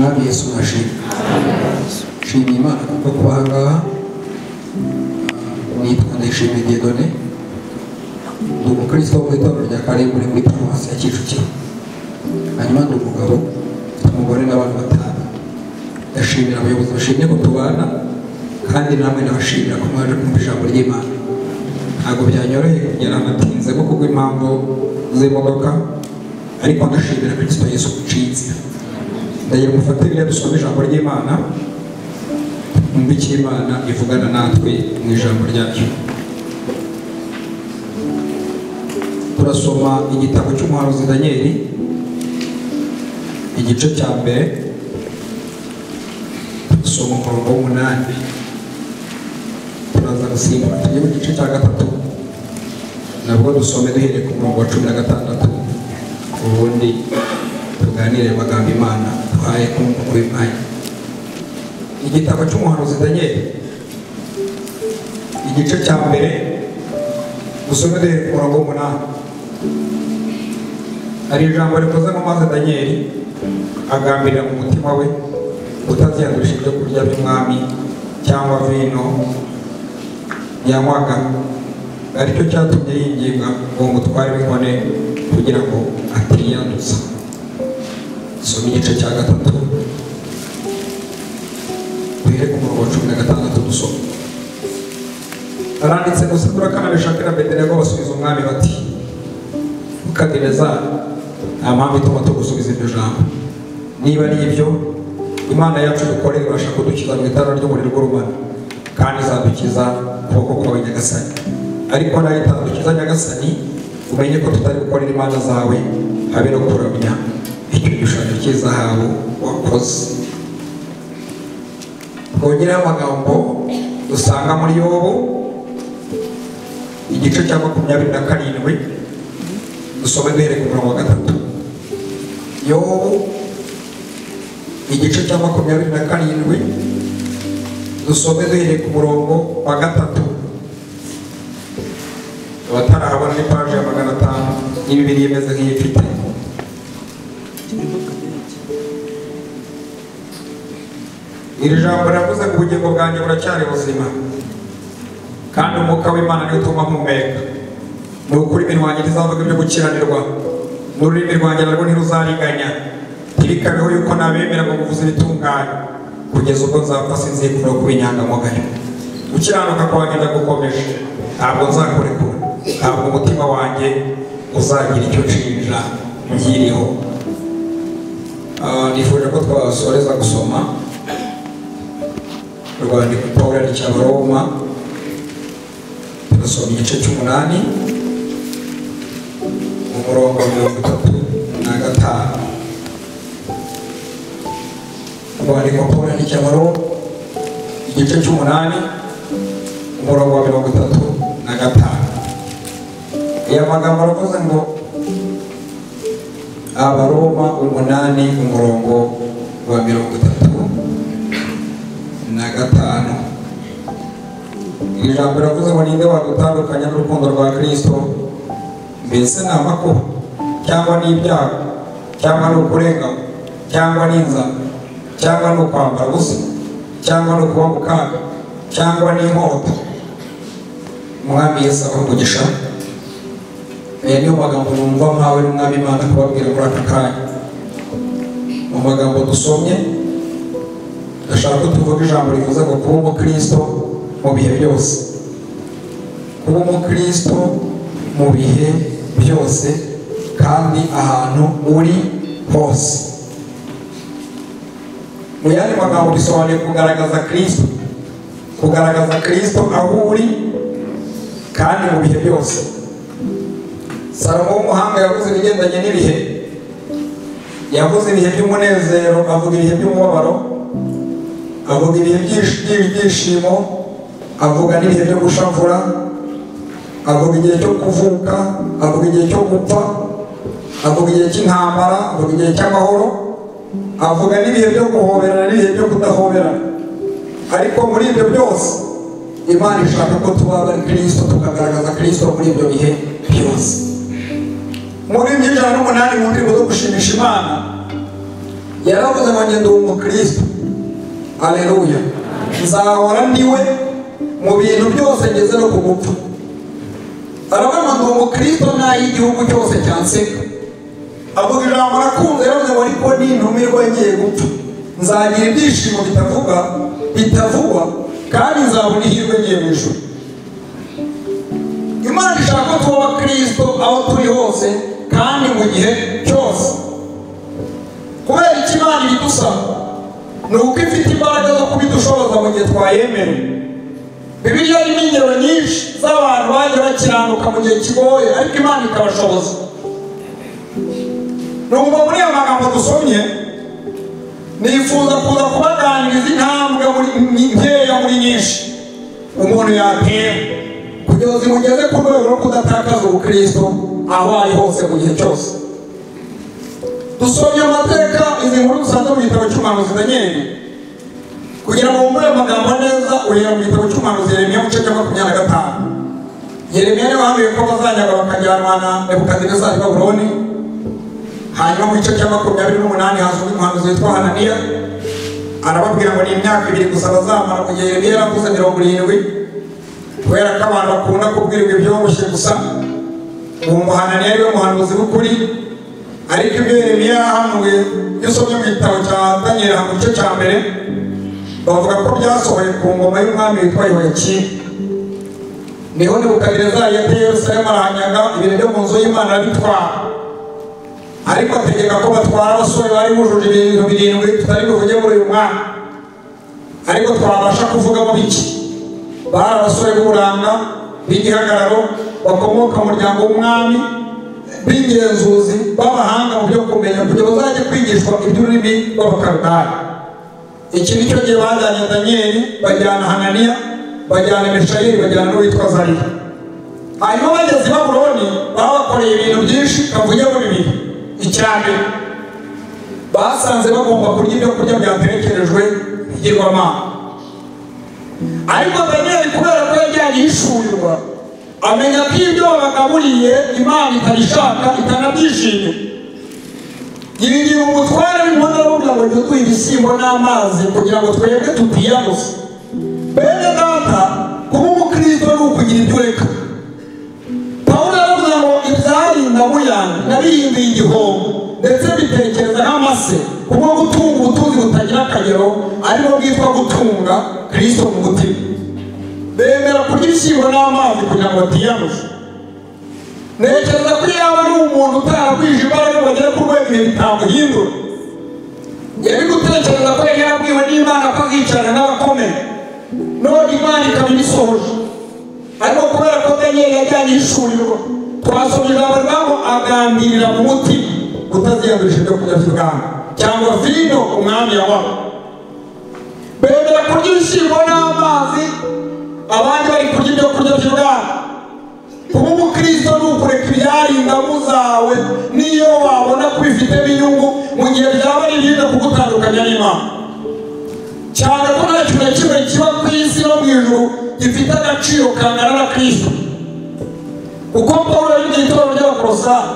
Mwami Yesu nashimye. Shimye Imana kuko kuhanga nitwa Ndayishimiye Dieudonné. Ndi umukristo wo mu itorero rya Karembure muri Paruwasi ya Kicukiro. Hanyuma ndi umugabo, umugore n'abana batanu. Ndashimira abayobozi bashimye ko tubana kandi namwe nabashimira ko mwaje kumva ijambo ry'Imana. Ntabwo byanyoroheye kugera natinze kuko impamvu z'imodoka, ariko ndashimira Kristo Yesu ucize. Ndagira mufatire dusome ijambo ry'Imana, umvike Imana ivugana natwe mu ijambo ryayo. Turasoma igitabo cy'umuhanuzi Danieli, igice cya mbere, dusoma umurongo w'8. Turaza gusimbuka tujye mu gice cya gatatu, nabwo dusome duhereye ku murongo wa 16, ubundi tuganire amagambo Imana duhaye kuri mwanya. Igitabo cy'umuhanuzi Danieli, igice cya mbere, dusome duhereye ku murongo w'8. Hari ijambo rikoze mu mazi Danieli agambirira mu mutima we utaziyandurisha ibyo kurya by'umwami cyangwa vino yanywaga, aricyo cyatumye yinginga uwo mutware w'inkone kugira ngo atiyanduza. Soma igice cya gatatu duhere ku murongo wa 16 dusoma. Aranditse ngo Saduraka na Meshaki na Abedenego basubiza umwami bati, Nebukadinezari, nta mpamvu ituma tugusubiza iryo jambo. Niba ari ibyo Imana yacu dukorera ibasha kudukiza mu itara ry'umuriro w'urumana, kandi izadukiza ukuboko kwawe Nyagasani. Ariko nayo itadukiza Nyagasani, umenye ko tutari gukorera imana zawe habe no kuramya icyo gishushanyo cy'izahabu wakoze. Twongereho amagambo dusanga muri Yobu, igice cya 27, dusome duhereye ku murongo wa 3. Yobu, igice cya 27, dusome duhereye ku murongo wa 3. Abatarahabona ni paje ya 500 n'ibibiri yemeze nk'iyifite. Iri jambo riravuze ngo ubugingo bwanjye buracyari buzima, kandi umwuka w'Imana niwo utuma mpumeka. Ni ukuri iminwa yanjye ntizavuga ibyo gukiranirwa, n'ururimi rwanjye narwo ntiruzariganya. Ntibikabeho yuko nabemera ngo muvuze ibitunganye, kugeza ubwo nzapfa sinzikura kuba inyangamugayo. Gukiranuka kwanjye ndagukomeje, ntabwo nzakurekura. Ntabwo umutima wanjye uzagira icyo nshinja nkiriho. Nifuje ko twasoreza gusoma urwandiko Pawulo yandikiye Abaroma, turasoma igice cy'8 umurongo wa 35. Urwandiko Pawulo yandikiye Abaroma, igice cy'8 umurongo wa 35. Aya magambo aravuze ngo Abaroma 8 umurongo wa 35. Iri jambo riravuze ngo ninde wadutandukanya n'urukundo rwa Kristo? Mbese ni amakuba, cyangwa ni ibyago, cyangwa ni ukurenganywa, cyangwa ni inzara, cyangwa ni ukwambara ubusa, cyangwa ni ukuba mu kaga, cyangwa ni inkota? Umwami Yesu abavugisha. Aya niyo magambo numva mpawe n'Umwami Imana kubabwira muri aka kanya. Mu magambo dusomye, ndashaka ko tuvuga ijambo rivuze ngo kuba umukristo mu bihe byose. Kuba umukristo mu bihe byose kandi ahantu uri hose. Mu yandi magambo bisobanuye kugaragaza Kristo, kugaragaza Kristo aho uri kandi mu bihe byose. Salomo w'umuhanga yavuze ibigendanye n'ibihe. Yavuze ibihe by'umunezero, avuga ibihe by'umubabaro, avuga ibihe by'ibyishimo, avuga n'ibihe byo gushavura, avuga igihe cyo kuvuka, avuga igihe cyo gupfa, avuga igihe cy'intambara, avuga igihe cy'amahoro, avuga n'ibihe byo guhoberana n'ibihe byo kudahoberana. Ariko muri ibyo byose Imana ishaka ko tuba ari Kristo, tukagaragaza Kristo muri ibyo bihe byose. Muri 108 mu ndirimbo zo gushimisha Imana yaravuze ngo ngende umukristo. Haleluya. Nzahora ndiwe mu bintu byose ngeze no kugupfa. Aravuga ngo umukristo nta igihugu cyose cyanseka. Avuga ijambo nakunze yaravuze ngo ariko nintumirwa ngiye gupfa nzagira ibyishimo bitavugwa kandi nzabona ihirwe ngiye mu ijuru. Imana ishaka ko tuba abakristo aho turi hose kandi mu gihe cyose. Kubera iki Imana ibidusaba? Ni uko ifite imbaraga zo kubidushoboza mu gihe twayemerewe. Bibiliya irimo ingero nyinshi z'abantu bagiye bakiranuka mu gihe kigoye ariko Imana ikabashoboza. Numva muri aya magambo dusomye nifuza kuza kubaganiriza intambwe nkeya muri nyinshi umuntu yatera kugira ngo zimugeze ku rwego rwo kudatakaza ubukristo aho ari hose mu gihe cyose. Dusomye amateka izi nkuru dusanze mu gitabo cy'umuhanuzi Danieli. Kugira ngo wumve amagambo neza ureba mu gitabo cy'umuhanuzi Yeremiya mu gice cya 25. Yeremiya niwe wahambiwe ko bazanyaga bakajyanwa na Nebukadinezari i Babuloni. Hanyuma mu gice cya 28 haza undi muhanuzi witwa Hananiya arababwira ngo ni imyaka 2 gusa bazamara mu gihe Yeremiya yaravuze 70. Kubera ko abantu bakunda kubwirwa ibyoboshye gusa, uwo Hananiya ariwe muhanuzi w'ukuri. Ariko ibyo Yeremiya yahanuye iyo usomye mu gitabo cya Danieli mu gice cya 1 bavuga ko byasohoye ku ngoma y'umwami witwa Yehoyakimu. Niho Nebukadinezari yateye Yerusalemu arahanyaga ibintu byo mu nzu y'Imana arabitwara. Ariko ategeka ko batwara abasore bari bujuje ibintu 7 tutari buvuge muri uyu mwaka. Ariko twabasha kuvugamo biki? Bari abasore b'uburanga b'igihagararo bakomoka mu muryango w'umwami b'ingenzuzi b'abahanga mu byo kumenya kugira bazajye kwigishwa iby'ururimi rw'Abakaludaya. Iki nicyo gihe bajyanye Danieli, bajyana Hananiya, bajyana Meshayeli, bajyana n'uwitwa Azariya. Hanyuma bageze i Babuloni babakoreye ibintu byinshi kavugemo 2. Icyambere basanze bagomba kurya ibyo kurya byaterekerejwe igirwamana. Ariko Danieli kubera ko yajyanye yishurirwa amenya ko ibyo babagaburiye Imana itabishaka itanabyishimiye. Yigira umutware w'inkono aravuga ngo jya duha ibishyimbo n'amazi kugira ngo twebwe tutiyanuze. Bene data, kuba umukristo ni ukugira ibyo ureka. Pawulo aravuga ngo ibyarinda muyange nabihinduye igihombo ndetse bitekereza nk'amase kubwo gutunga ubutunzi butagira akagero ariko bwitwa gutunga Kristo mu mutima. Bemera kurya ibishyimbo n'amazi kugira ngo batiyanuze. Ntekereza ko yaba ari umuntu utaragwije imbaraga ngo agere ku rwego ibihe bitamuhindura. Yari gutekereza ko yari yarabwiwe n'Imana ko azicarana n'abakomeye, none Imana ikaba ibisohoje. Ariko kubera ko Danieli yajyanye yishurirwa twasomye ijambo ryaho agambirira mu mutima utaziyandurisha ibyo kurya by'ubwami cyangwa vino umwami yabaho. Bemera kurya ibishyimbo n'amazi abandi bari kurya ibyo kurya by'ubwami. Kuba umukristo ni ukureka ibyarindamu zawe niyo wabona ko bifitemo inyungu mu gihe byaba ari ibintu kugutandukanya n'Imana. Cyane ko nta kintu na kimwe kiba ku isi no mu ijuru gifite agaciro kangana na Kristo. Kuko Pawulo yabwiye itorero ry'Abakolosayi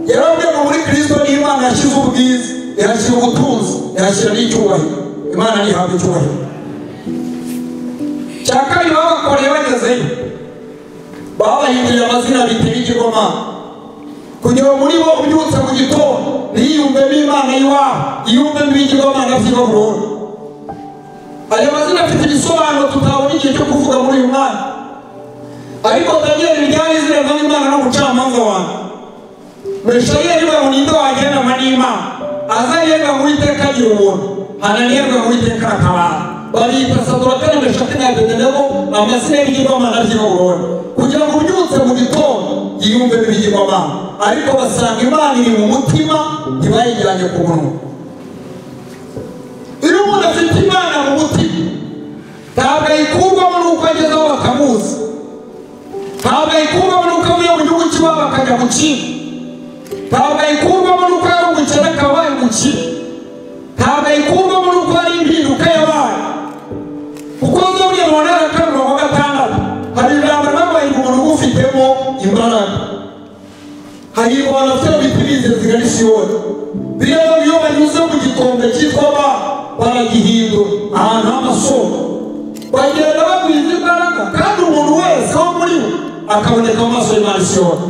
yarabwiye ngo muri Kristo ni Imana yashyize ubwiza, ihashyira ubutunzi, ihashyira n'icyubahiro. Imana ntihabwa icyubahiro. Cya kabiri babakoreye bagezeyo babahinduriye amazina bitera igirwamana kugira ngo muri bo ubyutse mu gitondo ntiyiyumvemo Imana y'iwabo, yiyumvemo ibigirwamana by'i Babuloni. Ayo mazina afite ibisobanuro tutabona igihe cyo kuvuga muri uyu mwanya. Ariko Danieli bijyanye izina n'Imana n'umucamanza wanjye. Meshayeli we ngo ninde wagendana n'Imana? Azariya ngo Uwiteka agira ubuntu, Hananiya ngo Uwiteka aratabara. Barita Saduraka na Meshaki na Abedenego amazina y'ibigirwamana by'i Babuloni kugira ngo ubyutse mu gitondo yiyumvemo ibigirwamana. Ariko basanga Imana iri mu mutima ntibayijyanye ku munwa. Iyo umuntu afite Imana mu mutima ntabwo ayikurwamo n'uko ageze aho bakamuzi, ntabwo ayikurwamo n'uko avuye mu gihugu cy'iwabo bakajya mu kindi, ntabwo ayikurwamo n'uko yari umukene akaba abaye umukire, ntabwo ayikurwamo n'uko hari impinduka yabaye. Kuko Zaburi ya 106 hari ijambo nabaye umuntu ugufitemo imbaraga. Hari abantu bafite biti bizeye zigana Siyoni bireba iyo banyuze mu gikombe cyitwa baragihindura ahantu h'amasoko bagenda bagwiza imbaraga kandi umuntu wese wo muri bo akaboneka mu maso y'Imana isiyoni.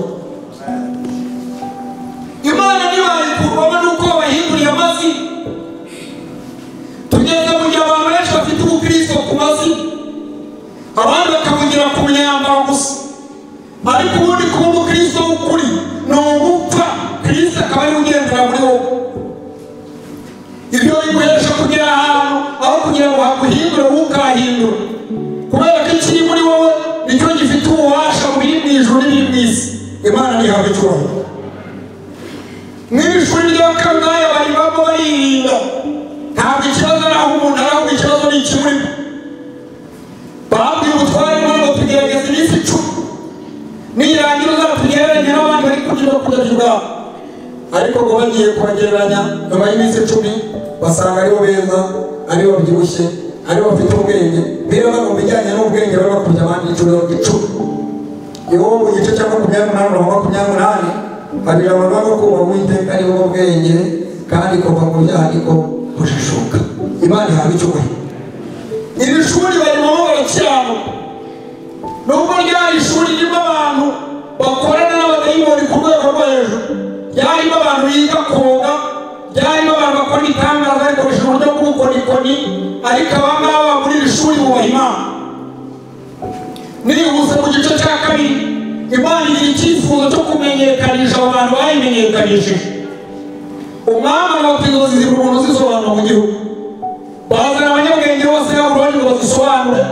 Imana ntibayikurwamo n'uko bahinduriye amazina. Tugeze mu gihe abantu benshi bafite ubukristo ku mazina, abandi bakavugira ku myambaro gusa, ariko ubundi kuba umukristo w'ukuri ni ugupfa Kristo akaba ari ugendera muri wowe. Ibyo biguhesha kugera ahantu aho kugira ngo haguhindure ukahindura, kubera ko ikiri muri wowe nicyo gifite ububasha buri mu ijuru n'ibiri mu isi. Imana ntihabwe icyubahiro. Mw'ishuri rya Kangahe barimo baririnda, ntabwo ikibazo ari aho umuntu ari, ahubwo ikibazo ni ikimurimo. Babwiye ubutware ngo tugerageze iminsi 10, nirangira uzatugereranya n'abandi bari kugira kugeza ubwabo. Ariko ngo bagiye kubagereranya nyuma y'iminsi 10 basanga aribo beza, aribo babyibushye, aribo bafite ubwenge. Bireba mu bijyanye n'ubwenge bari bakubye abandi 10. Yobu mu gice cya 28 hari abantu baba kubaha Uwiteka aribo bwenge, kandi kuva mu byaha ariko kujishuka. Imana ihabwe icyubahiro. Iri shuri barimo barakiranuka, nubwo ryari ishuri ririmo abantu bakorana n'abadayimoni ku rwego rwo hejuru, ryarimo abantu biga koga, ryarimo abantu bakora ibitangaza bakoresheje uburyo bw'ubukorikori, ariko aba ngaba muri iri shuri bubaha Imana. Nihuse mu gice cya 2, Imana igira icyifuzo cyo kumenyekanisha abo bantu bayimenyekanishije. Umwami agafite inzozi z'umuntu zisobanura mu gihugu, bazana abanyabwenge bose b'Aburayi ngo bazisobanure.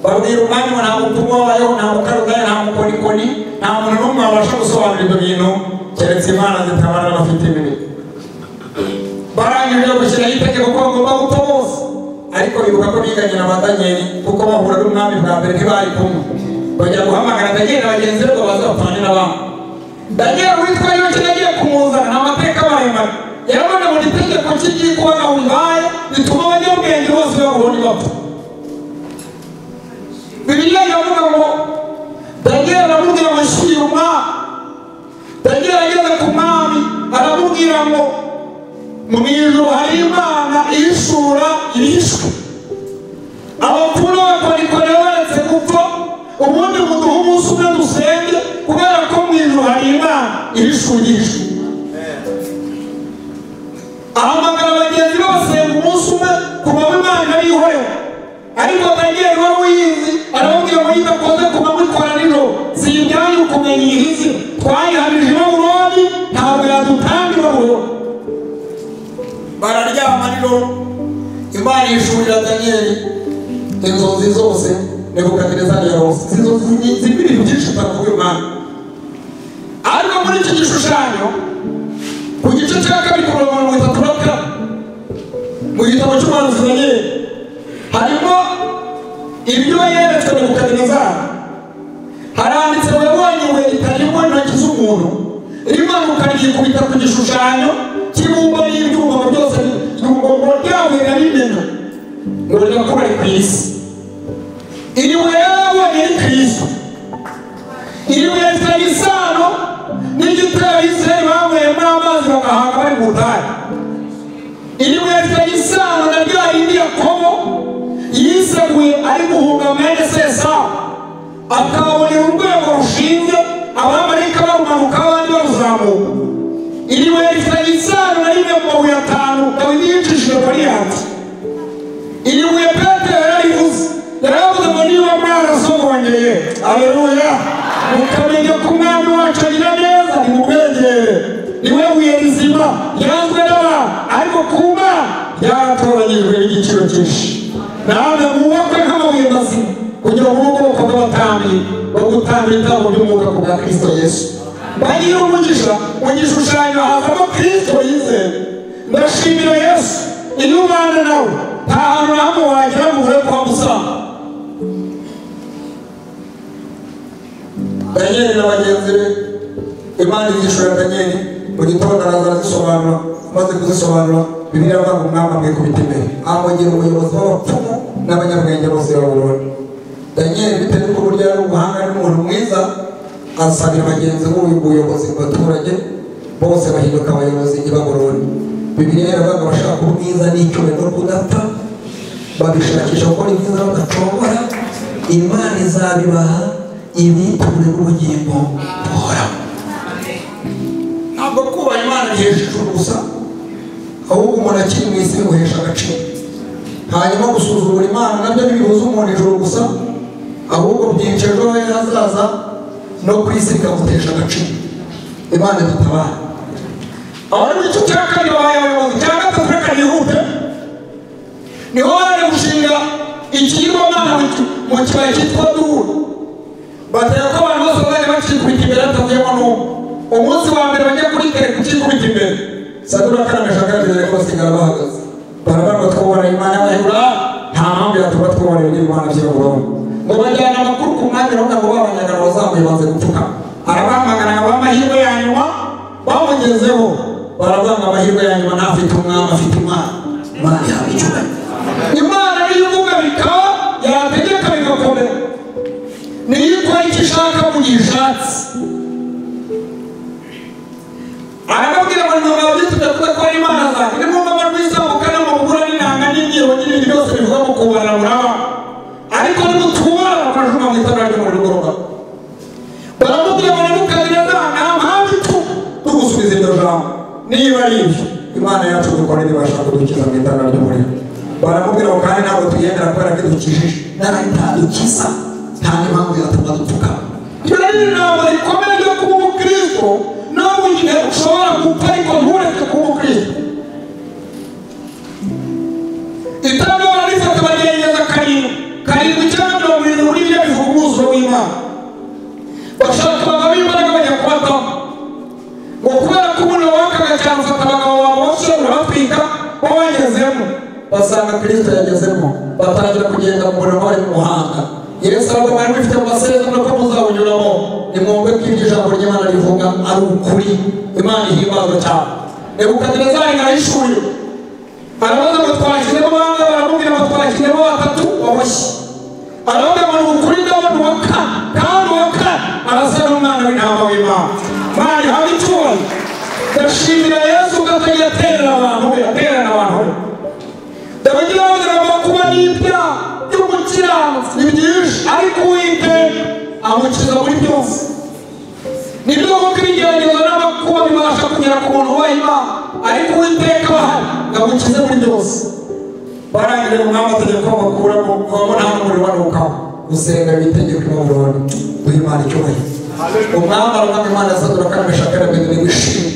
Babwira umwami ngo nta mupfumu wabayeho, nta mukarudaya, nta mukorikori, nta muntu n'umwe wabasha gusobanura ibyo bintu keretse Imana zitabara n'abafite imibiri. Barangije gushyiraho itegeko ko bagomba gupfa bose, ariko bibuka ko biganye na ba Danieli, kuko bahura n'umwami bwa mbere ntibari kumwe. Bajya guhamagara Danieli bagenzi be ngo bazapfane n'abandi. Danieli witwa Yoki yagiye kumuzana, nta mateka maremare. Yarabona ngo itegeko kigiye kuba gahungaye rituma abanyabwenge bose babona bapfa. Bibiliya iravuga ngo Danieli aramubwira ngo nshyira umwami. Danieli ageze ku mwami aramubwira ngo mu ijuru hari Imana ihishura ibihishwe. Abapfumu n'abakorikori baretse gupfa, ubundi muduha umunsi umwe dusenge, kubera ko mu ijuru hari Imana ihishura igihishwe. Ahamagara bagenzi be basenga umunsi umwe ku manywa Imana yihoye. Ariko Danieli wari uyizi aramubwira ngo yidakoze ku manywa ikora nijoro, siyijyanye ukumenya iyihizi, twayihamije i Babuloni, ntabwo yadutanga i Babuloni. Bararyama nijoro, Imana yishurira Danieli inzozi zose Nebukadinezari yarose. Inzozi z'ibintu byinshi atavuga Imana. Ariko muri iki gishushanyo ku gice cya 2 ku murongo 34 mu gitabo cy'umuhanuzi Danieli harimo ibyo yeretswe Nebukadinezari. Haranditse ngo yabonye ibuye ritarimo intoki z'umuntu rimanuka ryikubita ku gishushanyo cy'ibumba n'ibyuma byose, ngo ryabuye rarimena ngo rirakora ku isi. Iri buye yabonye ni Kristo. Iri buye rifitanye isano n'igitero Isirayeli banyweyemo amazi bagahanga bari mu butayu. Iri buye rifitanye isano na rya rindi Yakobo yiseguye ari guhunga mwene se Esawu, akabonera urwego rushinze, abamarayika barumanuka abandi baruzamuka. Iri buye rifitanye isano na rimwe mu mabuye 5 Dawidi yicishije Goliyati. Iri buye Petero yararivuze, yaravuze ngo niba mwarasogongeye, aleluya, mukamenya ko umwami wacu agira neza, nimumwegere. Niwe buye rizima ryanzwe n'abantu, ariko ku Mana yaratoranyijwe n'igiciro cyinshi. Namwe mwubakwe nk'amabuye mazima, kugira ngo ubwoko bw'abatambyi bagutambira ibitambo by'umwuka ku bwa Kristo Yesu. Bagira umugisha mu gishushanyo hazamo Kristo yizeye. Ndashimira Yesu, iyo ubana nawe nta hantu na hamwe wagira ngo ure kwa musanga. Danieli na bagenzi be, Imana izishura Danieli mu gitondo araza zisobanura, maze kuzisobanura Bibiliya avuga ngo umwami amwikubita imbere, amugera umuyobozi w'abapfumu n'abanyabwenge bose b'Aburayi. Danieli bitewe n'uko burya ari umuhanga n'umuntu mwiza, asabira bagenzi be ubuyobozi mu baturage, bose bahinduka abayobozi i Babuloni. Bibiliya iravuga bashaka ubwiza n'icyubahiro no kudapfa, babishakisha gukora ibyiza badacogora, Imana izabibaha ibiture n'ubugingo buhoraho. Ntabwo kubaha Imana bihesha ijuru gusa, ahubwo umuntu akiri mu isi bimuhesha agaciro. Hanyuma gusuzugura Imana nabyo ntibihuza umuntu ijuru gusa, ahubwo byinshi ejo hazaza no ku isi bikamutesha agaciro. Imana dutabara. Abari mu gice cya kabiri babaye abayobozi, cya gatatu reka nihute, niho baje gushinga ikigirwamana mu kibaya cyitwa Dura. Batera ko abantu bose bari bakikubita imbere batavuyemo n'umwe. Umunsi wa mbere bajya kuri tere kukikubita imbere, Saduraka na Meshaki ko basigara bahagaze. Baravuga twubona Imana y'Abayahudi, nta mpamvu yatuma twubona ibigirwamana by'Abayahudi. Ngo bajyana amakuru ku mwami baravuga ngo babanyagana bazamuye banze gupfuka. Arabamagana ngo amahirwe ya nyuma bamugezeho. Baravuga ngo amahirwe ya nyuma ntafite umwami afite Imana. Imana yawe icyubahiro. Imana niyo ivuga bikaba, yategeka bigakomera. Niyo ikora icyo ishaka mu gihe ishatse. Arababwira ngo ntabwo byituje kuko ari Imana zawe. Ni ngombwa ko rwizamuka no mu bugura n'intanga n'imyiro n'ibindi byose bivuga mu kubara muraba. Ariko nimutubara bakajuma mu itara ry'umurigoroba. Baramubwira ngo Nebukadineza nta mpamvu tugusubiza iryo jambo. Niba ari ibyo Imana yacu dukora ntibasha kudukiza mu itara ry'umuriro. Baramubwira ngo kandi ntabwo tugendera kubera ko idukijije. Ntadukiza nta n'impamvu yatuma dupfukama. Ibyo ni ijambo rikomeye ryo kuba umukristo. Ntabwo nyine ushobora gupfa ariko ntureke kuba umukristo. Itangazo barifata bagerageza karindwi cyangwa 70 muri byo bivuga umwuzuro w'Imana. Bashaka abagabo b'imbaraga bajya kubataho. Ngo kubera ko umuntu wakaga cyane ufata abagabo bose urabatwika bo bagezemo. Basanga Kristo yagezemo. Batangira kugenda mu murimo bari mu muhanda. Yesu aravuga bari bifite mu masezerano ko muzawunyuramo. Nimwumve ko iryo jambo ry'Imana rivuga ari ukuri. Imana ihimbazwe cyane. Nebukadineza arahishuye. Arabaza ngo twakiremo banga, baramubwira ngo twakiremo batatu baboshye. Aravuga ngo ukuri ndabona uwa kane, kandi uwa kane arasa n'umwana w'intama w'Imana. Imana ihawe icyubahiro. Ndashimira Yesu ko atajya aterera abantu be, atererana abantu be. Ndabagira ngo amakuba n'ibyaha by'umukiranutsi ni byinshi, ariko Uwiteka amukiza muri byose. Ni byo koko ibigeragezo n'amakuba bibasha kugera ku muntu wubaha Imana, ariko Uwiteka bahari ngo amukize muri byose. Barangije umwami ategeka ko bakuramo kuko nta n'umuriro wanukaho. Gusenga bitegeka Babuloni, duhe Imana icyubahiro. Umwami aravuga Imana ya Saduraka na Meshaki na Abedenego ishimwe.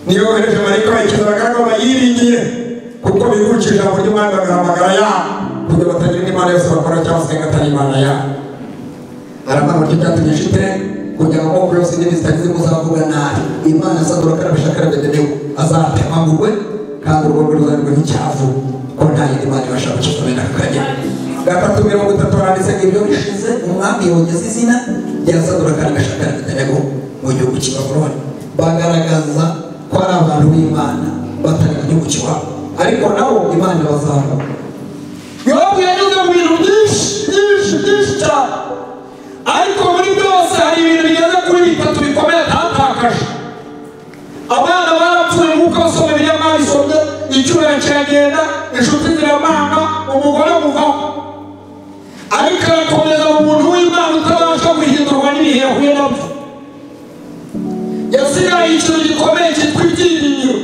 Niyo yohereje marayika bayikiza abagaragu bayiringiye, kuko bigurukije ijambo ry'Umwami bagahamagara yabo, kugira batagira n'Imana yose bakora cyangwa se atari Imana yabo. Aravuga ngo cyatumye nshite kugira ngo amoko yose n'indimi zitari zimuzavuga nabi. Imana ya Saduraka na Meshaki na Abedenego azatemagurwe, kandi urwo ruzanirwe nk'icyavu, ko nta yindi Imana ibasha gukiza bene aka kageni. 3:30 handitse ngo ibyo bishize umwami yongeza izina rya Saduraka na Meshaki na Abedenego mu gihugu cy'i Babuloni. Bagaragaza ko ari abantu b'Imana batari mu gihugu cy'iwabo, ariko nabo Imana bazava. Yobu yanyuze mu bintu byinshi cyane, ariko muri byose hari ibintu bigeze kuri 3 bikomeye atatakaje. Abana barapfuye nk'uko basoma Bibiliya isomye, icyubahiro kiragenda, inshuti ziramanga, umugore muvaho. Ariko arakomeza mu muntu w'Imana utabasha guhindurwa n'ibihe yahuye nabyo. Yasigaye ikintu gikomeye cyitwa ibyiringiro.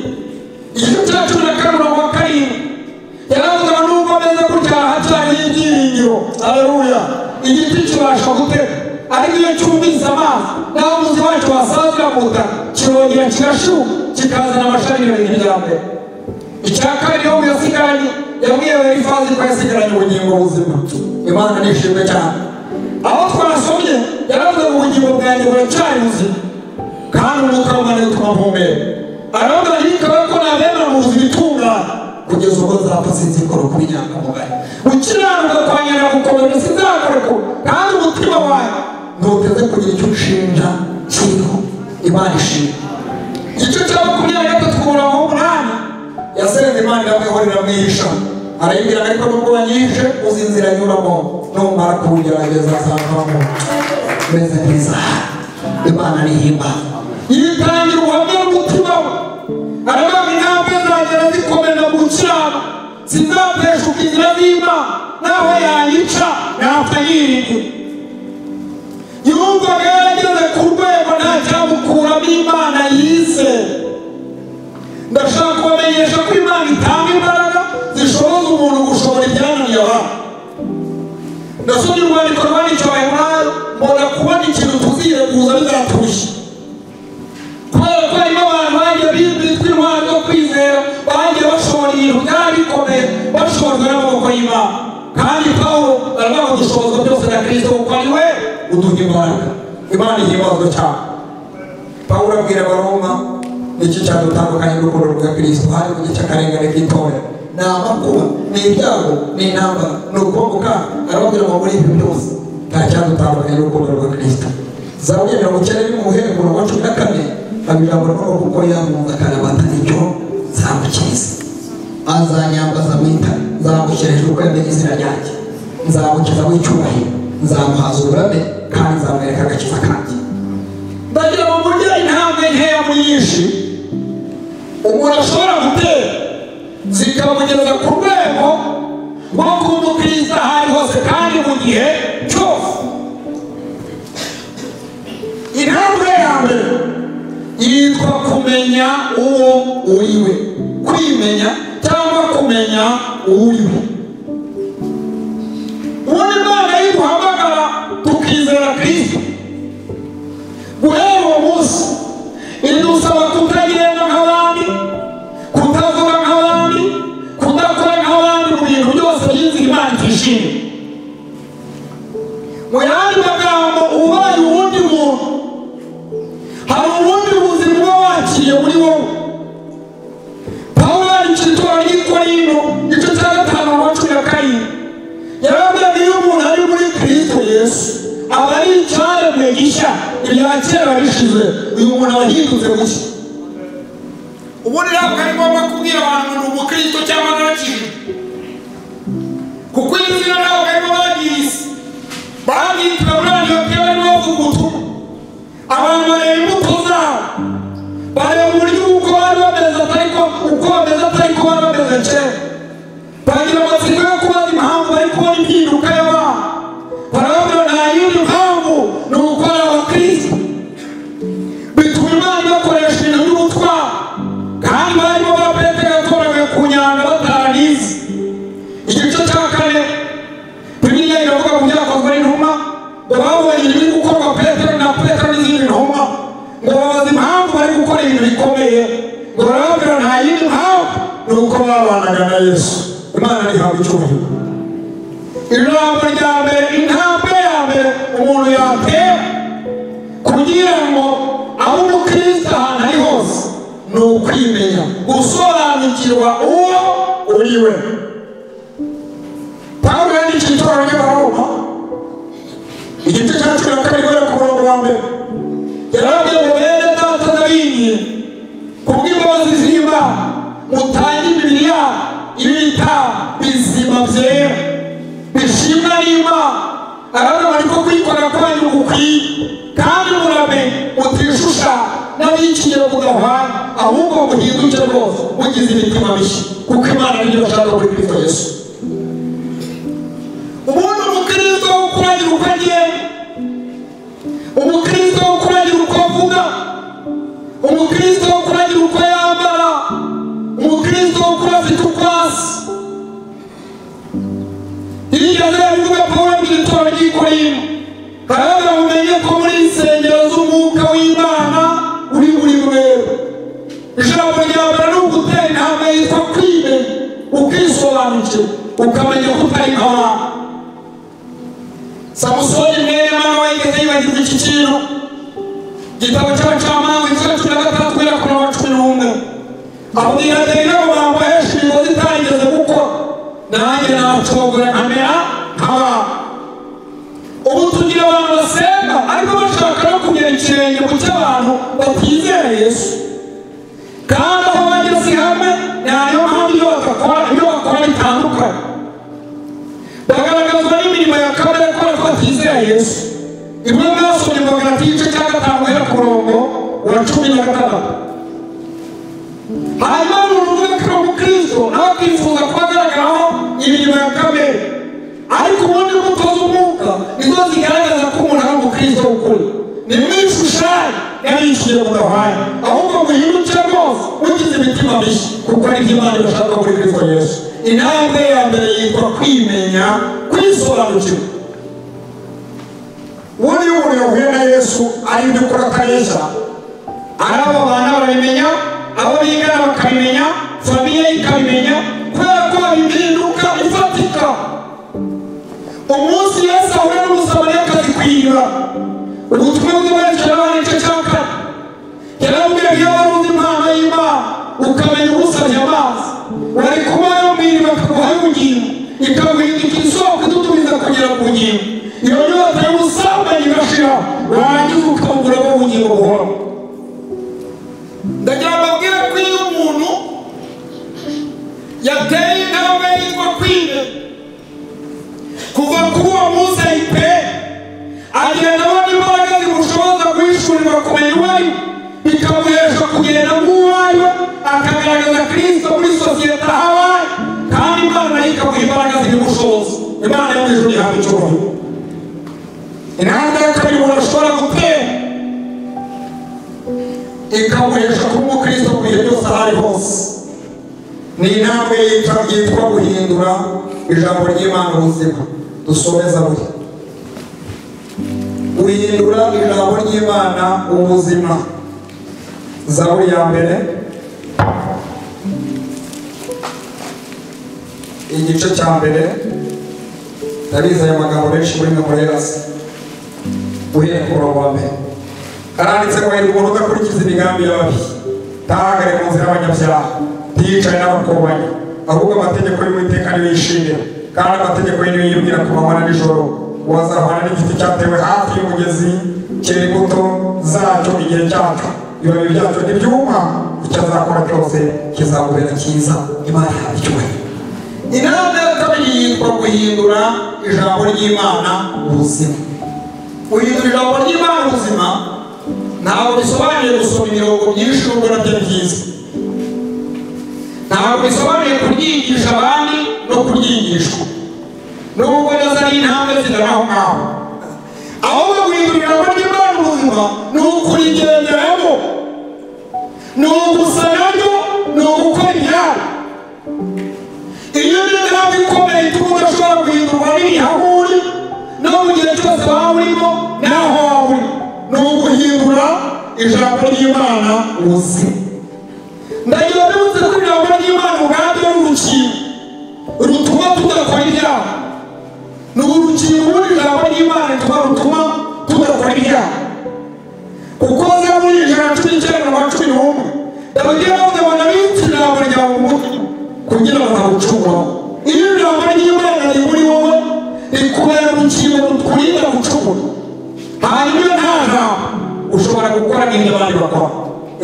Igice cya 14:7 yaravuga nubwo ameze gutya haracyariho ibyiringiro. Haleluya. Igiti kibasha gutera, ariko iyo cyumvise amazi naho umuzi wacyo wasazira mu butaka kirongera kigashuka kikazana amashami y'ibijyambere. Icya kabiri yo yasigaranye yabwiye Elifazi ko yasigaranye ubugingo buzima. Imana nishimwe cyane. Aho twasomye yaravuze ngo ubugingo bwanjye buracyari buzima, kandi umwuka w'Imana utuma mpumeka. Aravuga yikaba ko nabemera mu buzima itunganye kugeza ubwo nzapfa sinzikora ku binyangamugayo. Gukiranuka kwanyana gukomera sinzakoreka, kandi umutima wawe ntuteze kugira icyo ushinja kiriho. Imana ishimwe. Igice cya 23:8 yasenze Imana iramwihorera mwihisha. Arayibwira ariko nubwo wanyishe uzi inzira nyuramo, numara kugerageza azavamo meze neza. Imana nihimba. yitangira ubuhamya bw'umutima we aravuga ngo intambwe zagera zikomeza gukirana sinzateshuka inzira z'Imana naho yanyica napfa yirinze yumvaga yarageze ku rwego nta cyamukuramo Imana yize ndashaka kubamenyesha ko Imana itanga imbaraga zishoboza umuntu gushobora ibyananiye abantu ndasomye urwandiko rwandikiwe Abaheburayo mbona kubona ikintu tuzireguza bizaturushya kubera ko harimo abantu bagiye bitwa intwari zo kwizera bagiye bashobora ibintu byari bikomeye bashobojwe n'amaboko y'Imana kandi Pawulo aravuga ngo dushobozwa byose na Kristo kuko ari we uduha imbaraga Imana ihimbazwe cyane Pawulo abwira Abaroma n'iki cyadutandukanye n'urukundo rwa Kristo hari mu gice akarengane k'itoya ni amakuba ni ibyago ni intambara ni ukubohoka arababwira ngo muri ibi byose nta cyadutandukanye n'urukundo rwa Kristo Zaburi 90 umurongo wa 14 abijambo n'uko kuko yamunze akarabata icyo zamukiza azanyambaza mwita nzamukireje uko yamenye izina ryanjye nzamukiza w'icyubahiro nzamuhaza uburame kandi nzamwereka agakiza kanjye ndagira ngo murye intambwe nkeya nyinshi umuntu ashobora gutera zikamugeza ku rwego rwo kuba umukristo aho ari hose kandi mu gihe cyose intambwe ya mbere yitwa kumenya uwo uriwe kwimenya cyangwa kumenya uwuriwe ubundi Imana yiduhamagara tukizera Kristo guhera uwo munsi idusaba kutagenda nk'abandi kutavuga nk'abandi kudakora nk'abandi mu bintu byose by'inzira Imana itishimiye mu yandi magambo ubaye uwundi muntu hari ubundi buzima uba wakiriye muri wowe Pawulo yandikiye itorero ry'i Korinto igice cya 5:17 yarababwira ngo iyo umuntu ari muri Kristo Yesu aba ari icyaremwe gishya ibya kera bishize uyu muntu aba ahindutse gushya ubundi ntabwo ari ngombwa kubwira abantu ngo ni umukristo cyangwa ntakiri kuko izina ntabwo arimo bagize bagitwa muri Antiyokiya barimo bavuga ubutumwa abantu bareba imbuto zabo bareba uburyo uko bari bameze atariko uko bameze atariko bari bameze kera bagira amatsiko yo kubaza impamvu bari kubona impinduka y'abantu barababwira nta yindi mpamvu ni uko ari abakristo bituma Imana ibakoresha ibintu by'ubutwari kandi barimo ba Petero yatoraguye ku nyanja bataranize igice cya 4 Bibiliya iravuga mu byakozwe n'intumwa ngo babonye ibiri gukorwa Petero n'izindi ntumwa ngo babaza impamvu bari gukora ibintu bikomeye ngo barababwira nta yindi mpamvu ni uko babanaga na Yesu Imana ntihabwe icyubahiro ijambo rya mbere intambwe ya mbere umuntu yatera kugira ngo abe umukristo ahantu ari hose ni ukwimenya gusobanukirwa uwo uriwe Pawulo yandikiye itorero ry'Abaroma igice cya 12 guhera ku murongo wa mbere yarababwiye ngo bene data n'abingi kubw'imbabazi z'Imana mutange imibiri yanyu ibita bizima byera bishimwa n'Imana aravuga ariko kwikorera kwanyu gukwiye kandi murame mutishusha n'abikigero mudahwana ahubwo muhinduke rwose mugize imitima mishya kuko Imana niyo bashaka kuri Kristo Yesu ubundi umukristo wo kuragira uko agenda umukristo wo kuragira uko avuga umukristo wo kuragira uko yambara umukristo wo kurafite uko asa irigeze yabivuga Pawulo mu itorero ry'i Korinto haravuga ngo umenye ko muri insengero z'umwuka w'Imana uri buri mwere ijambo rya mbere ni ugutera intambwe yitwa kwimenya ukisobanukirwa ukamenya ko utari nk'abantu Samusoni mwene Manowa yigeze yibagirwa iki kintu igitabo cy'Abacamanza igice cya 13 guhera ku murongo wa 11 abwira Delila ngo bamuheshe imigozi itageze gukora nanjye nacogora nkamera nk'abantu ubu tugira abantu basenga ariko bashaka no kugira ikirenge mu cy'abantu batizera Yesu kandi aho bageze hamwe nayo mpamvu iyo bakora bitandukanye bagaragazwa n'imirimo ya kabiri ko batizera Yesu imwe mwasomye mu Galatia igice cya 5 guhera ku murongo wa 16. hanyuma uruvuga ko umukristo nawe akifuza kubagaragaraho imirimo ya kamere, ariko ubundi imbuto z'umwuka nizo zigaragaza ko umuntu ari umukristo w'ukuri. ni mwishushanya yabishyuye mudahwanye, ahubwo muhindukire rwose mugize imitima mishya, kuko ari byo Imana irashaka muri Kristo Yesu. intambwe ya mbere yitwa kwimenya, kwisobanukirwa. ubundi iyo umuntu yahuye na Yesu ari ibyo ukora atabeshya, ari abo bana barabimenya, abo bigana bakabimenya, famiye ikabimenya, kubera ko bihinduka ifatika. umunsi Yesu ahuye n'umusamariyakazi ku iriba, ubutumwa bw'Imana n'igice cya 4, yaramubwiye iyo wari uzi impano y'Imana ukamenya ugusabye amazi, wari kuba yo mu iriba akaguha y'ubugingo, ikaguhindukira isoko idutumiza kugera ku bugingo. iyo nyota y'ubusambanyi igashira, warangiza ukabuguramo ubugingo buhoraho. ndagira mbabwire ko iyo umuntu yateye intambwe yitwa kwimenya, kuva kuri uwo munsi ayipe agenda abona imbaraga zimushoboza guhishurirwa kumenya uwo ari we, bikamuhesha kugenda nk'uwayo, akagaragaza Kristo muri sosiyete aho abaye, kandi Imana nayo ikamuha imbaraga zimushoboza. Imana yo mu ijuru ihabwa icyubahiro. intambwe ya kabiri umuntu ashobora gutera ikamuhesha kuba umukristo mu bihe byose aho ari hose, ni intambwe yitwa guhindura ijambo ry'Imana ubuzima. dusomeza buri guhindura ijambo ry'Imana ubuzima. Zaburi ya mbere igice cya mbere, ndabizi aya magambo benshi muri mwe murayasi. guhera ku murongo wa mbere haranditse ngo hahirwa umuntu udakurikiza imigambi y'ababi, ntahagare mu nzira y'abanyabyaha, ntiyicare n'abakobanyi, ahubwo amategeko y'Uwiteka niyo yishimira, kandi amategeko ye niyo yibwira ku manywa na nijoro. uwazahwana n'igiti cyatewe hafi y'umugezi, cyera imbuto zacyo igihe cyacyo, ibibabi byacyo ntibyuma, icyo azakora cyose kizamubera cyiza. Imana ihabwa icyubahiro. intambwe ya kabiri yitwa guhindura ijambo ry'Imana ubuzima. guhindura ijambo ry'Imana ubuzima ntabwo bisobanuye gusoma imirongo myinshi nubwo nabyo byiza, ntabwo bisobanuye kuryigisha abandi no kuryigishwa, nubwo nazo ari intambwe zigana aho ngaho. ahubwo guhindura ijambo ry'Imana ubuzima ni ukurigenderamo, ni ugusa naryo, ni ugukora ibyaro. iyo ni intambwe ikomeye ituma udashobora guhindurwa n'ibihaho uri, no mu gihe cyose waba urimo n'aho waba uri, ni uguhindura ijambo ry'Imana ubuzima. ndagira nibutse ko ijambo ry'Imana ubwaryo ari urukingo rutuma tudakora ibyaha. ni urukingo ubundi ijambo ry'Imana rutuma tudakora ibyaha, kuko Zaburi 119:11 Dawidi yaravuze ngo nabitse ijambo ryawe mu mutwe kugira ngo ntagucumuraho. iyo ijambo ry'Imana riri muri wowe rikubera urukingo rukurinda gucumura, hanyuma iyo nta jambo ushobora gukora n'ibyo abandi bakora.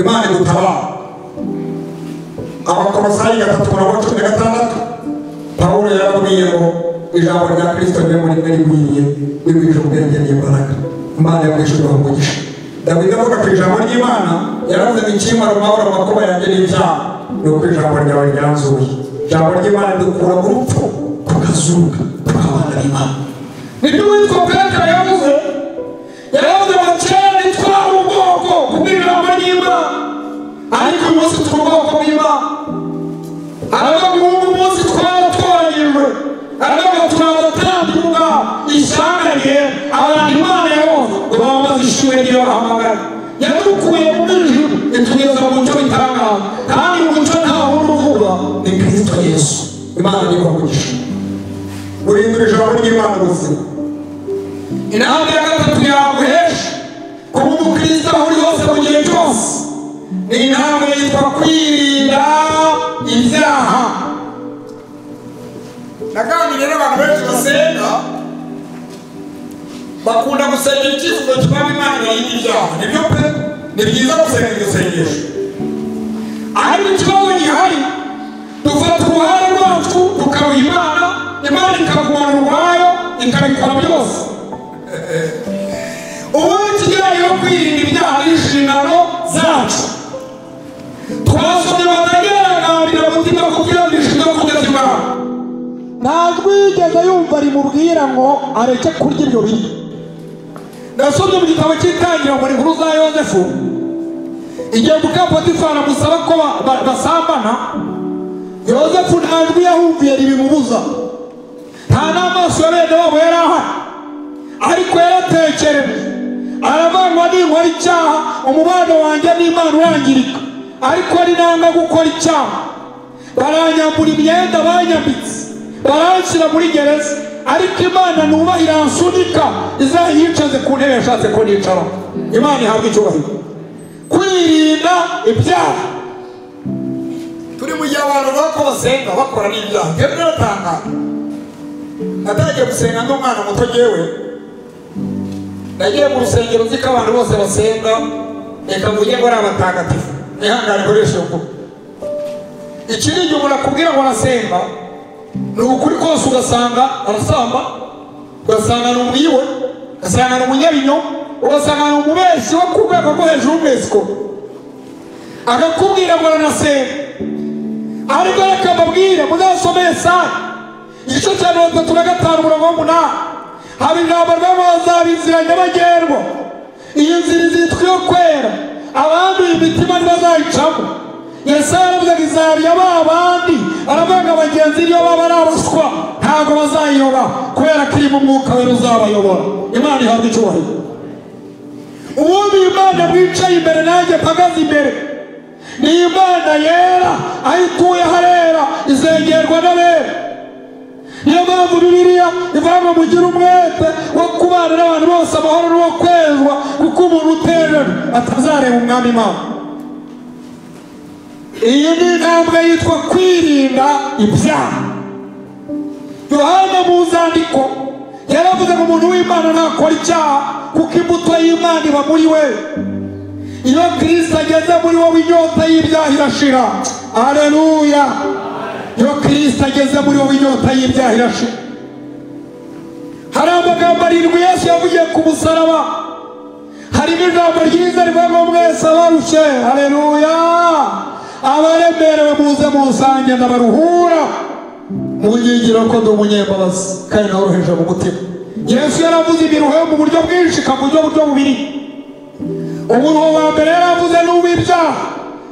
Imana idutabara. Abakolosayi 3:16 Pawulo yarababwiye ngo ijambo rya Kristo riri muri mwe rigwiriye, rigwije ubwenge n'imbaraga. Imana yamwishyura umugisha. Dawidi avuga ku ijambo ry'Imana yaravuze ngo ikimara amahoro amakuba yanjye n'ibyaha ni uko ijambo ryawe ryanzuye. ijambo ry'Imana ridukura mu rupfu tukazuka tukabana n'Imana. nibyo witwa Petero yavuze, yaravuze ngo kera ntitwari ubwoko kubw'ijambo ry'Imana, ariko uyu munsi turi ubwoko bw'Imana. aravuga ngo ubu munsi twaratoranyijwe, aravuga ngo turi abatambyi b'Umwami, ishyanga ryera, abantu Imana yabonye ngo bamaze ishimwe ry'iyo bahamagara. yadukuye mu mwijima itugeza mu mucyo w'itangaza, kandi mu mucyo nta wundi uvuga ni Kristo Yesu. Imana niyo umugisha. guhindura ijambo ry'Imana ubuzima. intambwe ya gatatu yaguhesha kuba umukristo aho uri hose mu gihe cyose ni intambwe yitwa kwirinda ibyaha. naganiriye n'abantu benshi basenga, bakunda gusenga icyifuzo cy'Imana Imana irinda ibyaha. nibyo pe, ni byiza gusenga iryo sengesho, ariko ikibazo gihari dufata uruhare rwacu tukaruha Imana, Imana ikagumana urwayo ikabikora byose. ubundi ikigereyeho rero kwirinda ibyaha n'inshingano zacu. Twasomye batageragambira umutima kugira ngo ishingwe kugeza Imana. ntabwo yigeze yumva rimubwira ngo areke kurya ibyo biryo. Nasomye mu gitabo cy'Itangiriro muri inkuru za Yozefu, igihe muka Potifari amusaba ko basambana, Yozefu nta jwi yahumviye ribimubuza, nta n'amaso ya bene wabo yari ahari, ariko yaratekereje aravuga ngo ninkora icyaha umubano wanjye n'Imana urangirika, ariko ninanga gukora icyaha baranyambura imyenda banyambitse baranshyira muri gereza, ariko Imana nubaha iransunika izayicaze ku ntebe yashatse ko nicara. Imana ihabwa icyubahiro. Kwirinda ibyaha. Turi mu gihe abantu bako basenga bakora n'ibyaha. Njyewe naratanga natangiye gusenga ndi umwana muto jyewe, nagiye mu rusengero nzi ko abantu bose basenga, reka mvuge ngo ari abatagatifu, nihangane koresha iyo mvugo. Iki ni igihe umuntu akubwira ngo arasenga, ni ukuri kose ugasanga arasamba, ugasanga ni umwiwe, ugasanga ni umunyabinyoma, ugasanga ni umubeshyi wo ku rwego rwo hejuru w'umwesiko, akakubwira ngo aranasenga. Ariko reka mbabwire muzasome Yesaya igice cya 35:8, haba ijambo ry'Imana bazaba inzira nyabagendwa, iyi nzira izitwa iyo kwera, abanduye imitima ntibazayicamo. Yesaya aravuga ngo izarya ba bandi, aravuga ngo abagenzi niyo baba ari abaswa ntabwo bazayiyoba, kubera ko iri mu mwuka wera uzabayobora. Imana ihabwa icyubahiro. Ubundi Imana mwicaye imbere nanjye mpagaze imbere ni Imana yera, aho ituye harera, izengerwa n'abera. Niyo mpamvu Bibiliya ivuga ngo mugire umwete wo kubana n'abantu bose amahoro n'uwo kwezwa, kuko umuntu uterera atazareba umwami Imana. Iyi ni intambwe yitwa kwirinda ibyaha. Yohana mu nzandiko yaravuze ngo umuntu w'Imana ntakora icyaha, kuko imbuto y'Imana iba muri we. Iyo Kristo ageze muri wowe inyota y'ibyaha irashira. Haleluya. Iyo Kristo ageze muri wowe inyota y'ibyaha irashira. Hari amagambo 7 Yesu yavugiye ku musaraba, harimo ijambo ryiza rivuga ngo mwese abarushye, haleluya, abaremerewe muze musange ndabaruhura, munyigire ko ndi umunyembabazi kandi noroheje mu mutima. Yesu yaravuze ibiruhe mu buryo bwinshi, kaburyo buryo bubiri. Umuruho wa mbere yaravuze n'uw'ibyaha,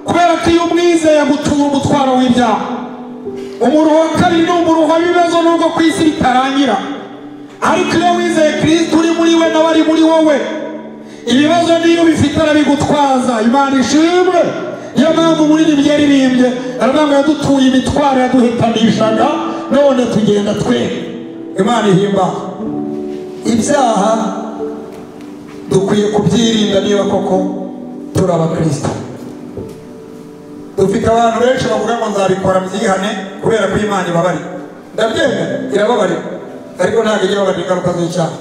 kubera ko iyo umwizeye agutura umutwaro w'ibyaha. Umuruho wa kabiri ni umuruho w'ibibazo nubwo ku isi bitarangira, ariko iyo wizeye Kristo uri muri we nawe ari muri wowe, ibibazo niyo bifite arabigutwaza. Imana ishimwe. Niyo mpamvu muri nibyo yaririmbye aravuga ngo yadutuye imitwaro yaduhitanishaga, none tugenda twe. Imana ihimba. Ibyaha dukwiye kubyirinda niba koko turi abakristo. Dufite abantu benshi bavuga ngo nzabikora byihane kubera ko Imana ibabarira. Ndabyemera, irababarira, ariko ntabwo ijya ibabarira ingaruka z'icyaha.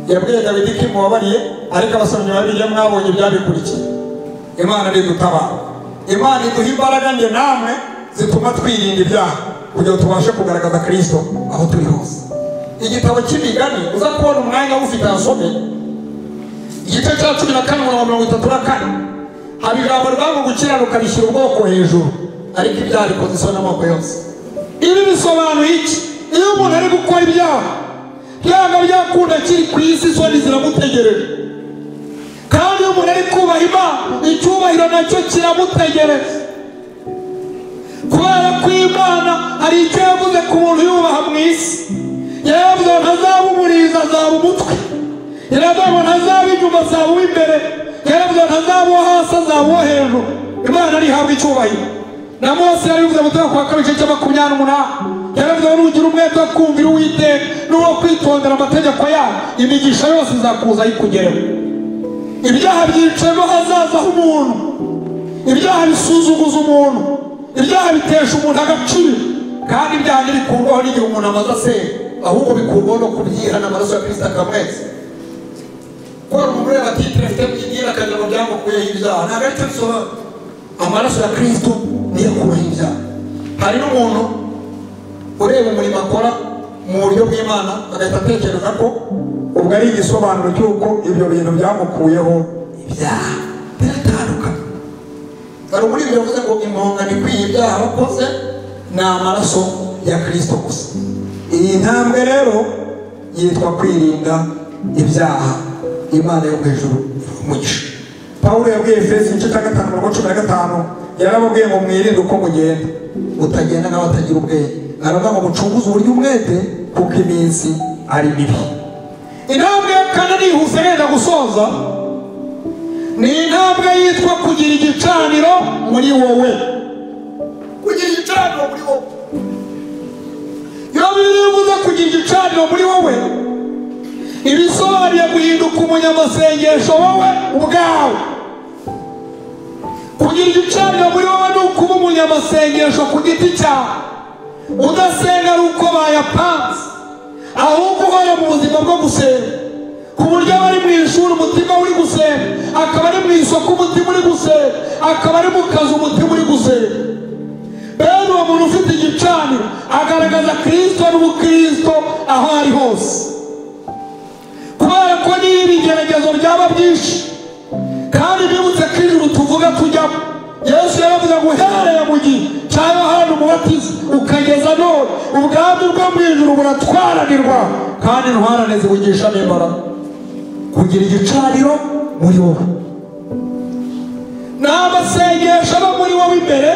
Yabwiye Dawidi ko imubabariye, ariko abasomyi ba Bibiliya mwabonye ibyabikurikiye. Imana idutabara. Imana iduha imbaraga njye namwe zituma twirinda ibyaha, kugira ngo tubashe kugaragaza Kristo aho turi hose. Igitabo cy'Imigani uza kubona umwanya ufite asome, igice cya 14:34, haba ijambo rivuga gukiranuka bishyira ubwoko hejuru, ariko ibyaha bikoze isoni amoko yose. Ibi bisobanuye iki? Iyo umuntu ari gukora ibyaha, byanga byakunda kiri ku isi, isoni ziramutegereje. Kandi iyo umuntu ari kubaha Imana, icyubahiro nacyo kiramutegereje, kubera ko Imana hari icyo yavuze ku muntu yubaha mu isi. Yaravuze ngo ntazaba umurizo azaba umutwe, yaravuze ngo ntazaba inyuma azaba uw'imbere, yaravuze ngo ntazaba uwo hasi azaba uwo hejuru. Imana ntihabwa icyubahiro. Na Mose yarivuze mu Gitabo cya 28, yaravuze ngo nugira umwete wo kumvira Uwiteka n'uwo kwitondera amategeko yayo, imigisha yose izakuza ikugereho. Ibyaha byicayemo hazaza h'umuntu, ibyaha bisuzuguza umuntu, ibyaha bitesha umuntu agaciro, kandi ibyaha ntibikurwaho n'igihe umuntu amaze asenga, ahubwo bikurwaho no kubyihana amaraso ya Kristo akamweza. Kuko umuntu ureba titire afite mu idini akagira ngo byamukuyeho ibyaha, ntabwo aricyo bisobanura. Amaraso ya Kristo niyo akuraho ibyaha. Hari n'umuntu ureba umurimo akora mu buryo bw'Imana agahita atekereza ko ubwo ari igisobanuro cy'uko ibyo bintu byamukuyeho ibyaha biratandukanye. hari muri ibyo yavuze ngo impongano ikwiye ibyaha bakoze ni amaraso ya Kristo gusa. iyi ntambwe rero yitwa kwirinda ibyaha. Imana yo hejuru umugisha. Pawulo yabwiye Efeso igice cya 5:15 yarababwiye ngo mwirinde uko mugenda, utagenda nk'abatagira ubwenge. aravuga ngo mucunguze uburyo umwete kuko iminsi ari mibi. Intambwe ya kane nihuse nenda gusoza ni intambwe yitwa kugira igicaniro muri wowe. Kugira igicaniro muri wowe, iyo bivuze kugira igicaniro muri wowe ibisobanuye guhinduka umunyamasengesho wowe ubwawe. Kugira igicaniro muri wowe ni ukuba umunyamasengesho ku giti cyawe, udasenga ari uko bayapanze, ahubwo uhora mu buzima bwo gusenga, ku buryo aba ari mu ishuri umutima uri gusenga, akaba ari mu isoko umutima uri gusenga, akaba ari mu kazi umutima uri gusenga. Bene uwo muntu ufite igicaniro agaragaza Kristo n'ubukristo aho ari hose. Kubera ko niyo ibigeragezo byaba byinshi kandi bibutse ko ijuru tuvuga tujyamo, Yesu yaravuze ngo uhereye mu gihe cya Yohana Umubatiza ukageza none ubwami bwo mu ijuru buratwaranirwa kandi intwarane zibugisha n'imbaraga. Kugira igicaniro muri wowe ni amasengesho aba muri wowe imbere.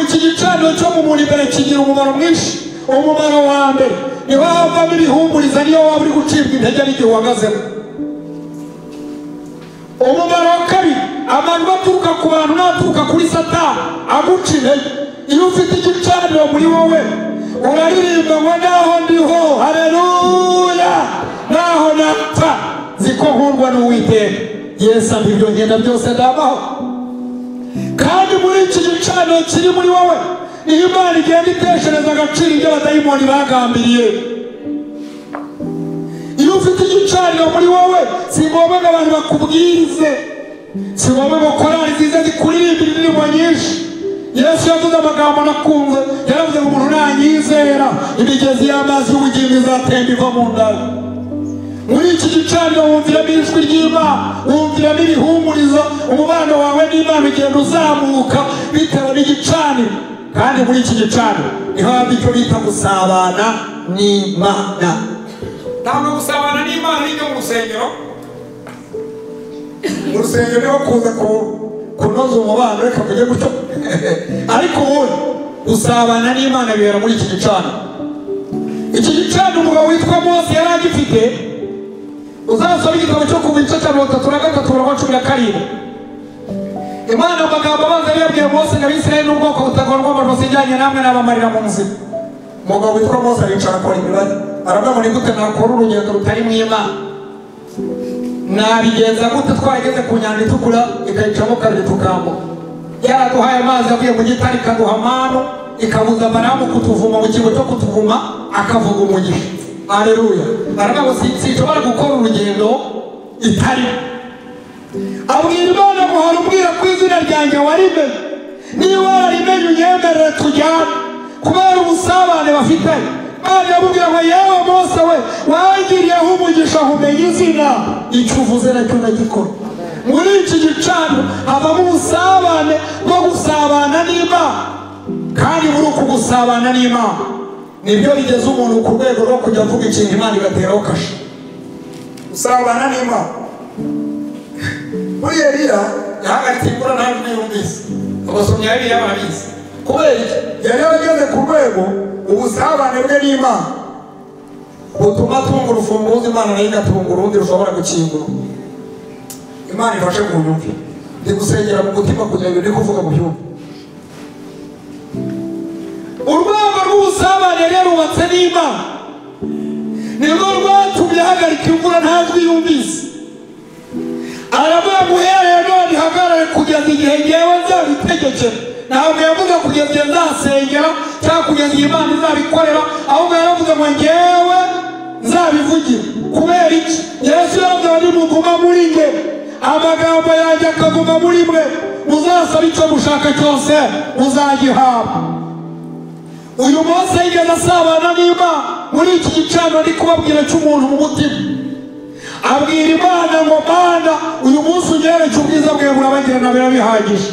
iki gicaniro cyo mu muntu imbere kigira umumaro mwinshi. Umumaro wa mbere niho havamo ibihumuriza niyo waba uri gucibwa intege n'igihe uhagazemo. Umumaro wa kabiri, amajwi aturuka ku bantu n'aturuka kuri Satani aguca intege. Iyo ufite igicaniro muri wowe uraririmba ngo naho ndiho haleluya, naho napfa ziko nkurwa n'Uwiteka. Yesu ampa ibyo ngenda byose ndabaho. Kandi muri iki gicaniro kiri muri wowe niyo Imana igenda iteshereza agaciro ibyo abadayimoni bagambiriye. Iyo ufite igicaniro muri wowe si ngombwa ngo abantu bakubwirize, si ngombwa ngo korali zize zikuririmbira indirimbo nyinshi. Yesu yavuze amagambo nakumva, yaravuze ngo umuntu nanyizera imigezi y'amazi y'ubugingo izatemba iva mu nda. Muri iki gicaniro wumviramo ijwi ry'Imana, wumviramo ibihumuriza, umubano wawe n'Imana ugenda uzamuka bitewe n'igicaniro. Kandi muri iki gicaniro niho haba icyo bita gusabana n'Imana. Ntabwo gusabana n'Imana ni ibyo mu rusengero. Mu rusengero niho kuza kunoza umubano, reka kujya gutyo. Ariko ubundi gusabana n'Imana bibera muri iki gicaniro. Iki gicaniro umugabo witwa Mose yari agifite. Uzasoma igitabo cyo Kuva igice cya 33:17. Imana mu magambo abanza yabwiye Mose ngo Abisirayeli n'ubwoko butagorwa amajosi ijyanye namwe n'abamarira mu nzira. Umugabo witwa Mose aricara akora imibare, aravuga ngo ni gute nakora urugendo rutari mu Imana? Nabigenza gute twageze ku nyanja itukura ikayicamo kabiri tukambuka? Yaraduhaye amazi avuye mu gitare ikaduha manu, ikabuza Balamu kutuvuma mu kigo cyo kutuvuma, akavuga umugisha. Haleluya. Aravuga ngo sinshobora gukora urugendo itari. Abwira Imana ngo harubwira ko izina ryanjye warimenye, niba warimenye unyemerere tujyane, kubera ubusabane bafitanye. Imana yamubwira ngo yewe Mose we wangiriyeho umugisha umenya izina, icyo uvuze nacyo ndagikora. Muri iki gicaniro havamo ubusabane bwo gusabana n'Imana, kandi muri uku gusabana n'Imana nibyo bigeze umuntu ku rwego rwo kujya avuga ikintu Imana igateraho kasha. Gusabana n'Imana. Muri Eliya yahagaritse imvura nta n'umwe yumvise. Abasomyi Eliya barabizi. Kubera iki? Yari yarageze ku rwego ubusabane bwe n'Imana butuma atunga urufunguzo, Imana nayo igatunga urundi rushobora gukingura. Imana ifashe mu nyumvi. Ndi gusengera mu mutima kugira ngo ndi kuvuga mu byumva. Urwego rw'ubusabane rero rubatse n'Imana nirwo rwatumye ahagarika imvura ntazwi yumvise. Aravuga ngo uhereye none ihagarare kugeza igihe ngewe nzabitegekera. Ntabwo yavuze kugeza igihe nzasengera cyangwa kugeza igihe Imana izabikorera, ahubwo yaravuze ngo ngewe nzabivugira. Kubera iki? Yesu yaravuze ngo nimuguma muri nge amagambo yanjye akaguma muri mwe, muzasaba icyo mushaka cyose muzagihabwa. Uyu Mose yigeze asabana n'Imana. Muri iki gicaniro ndi kubabwira cy'umuntu mu mutima, abwira Imana ngo Mana uyu munsi unyereke ubwiza bwawe burabagirana biba bihagije.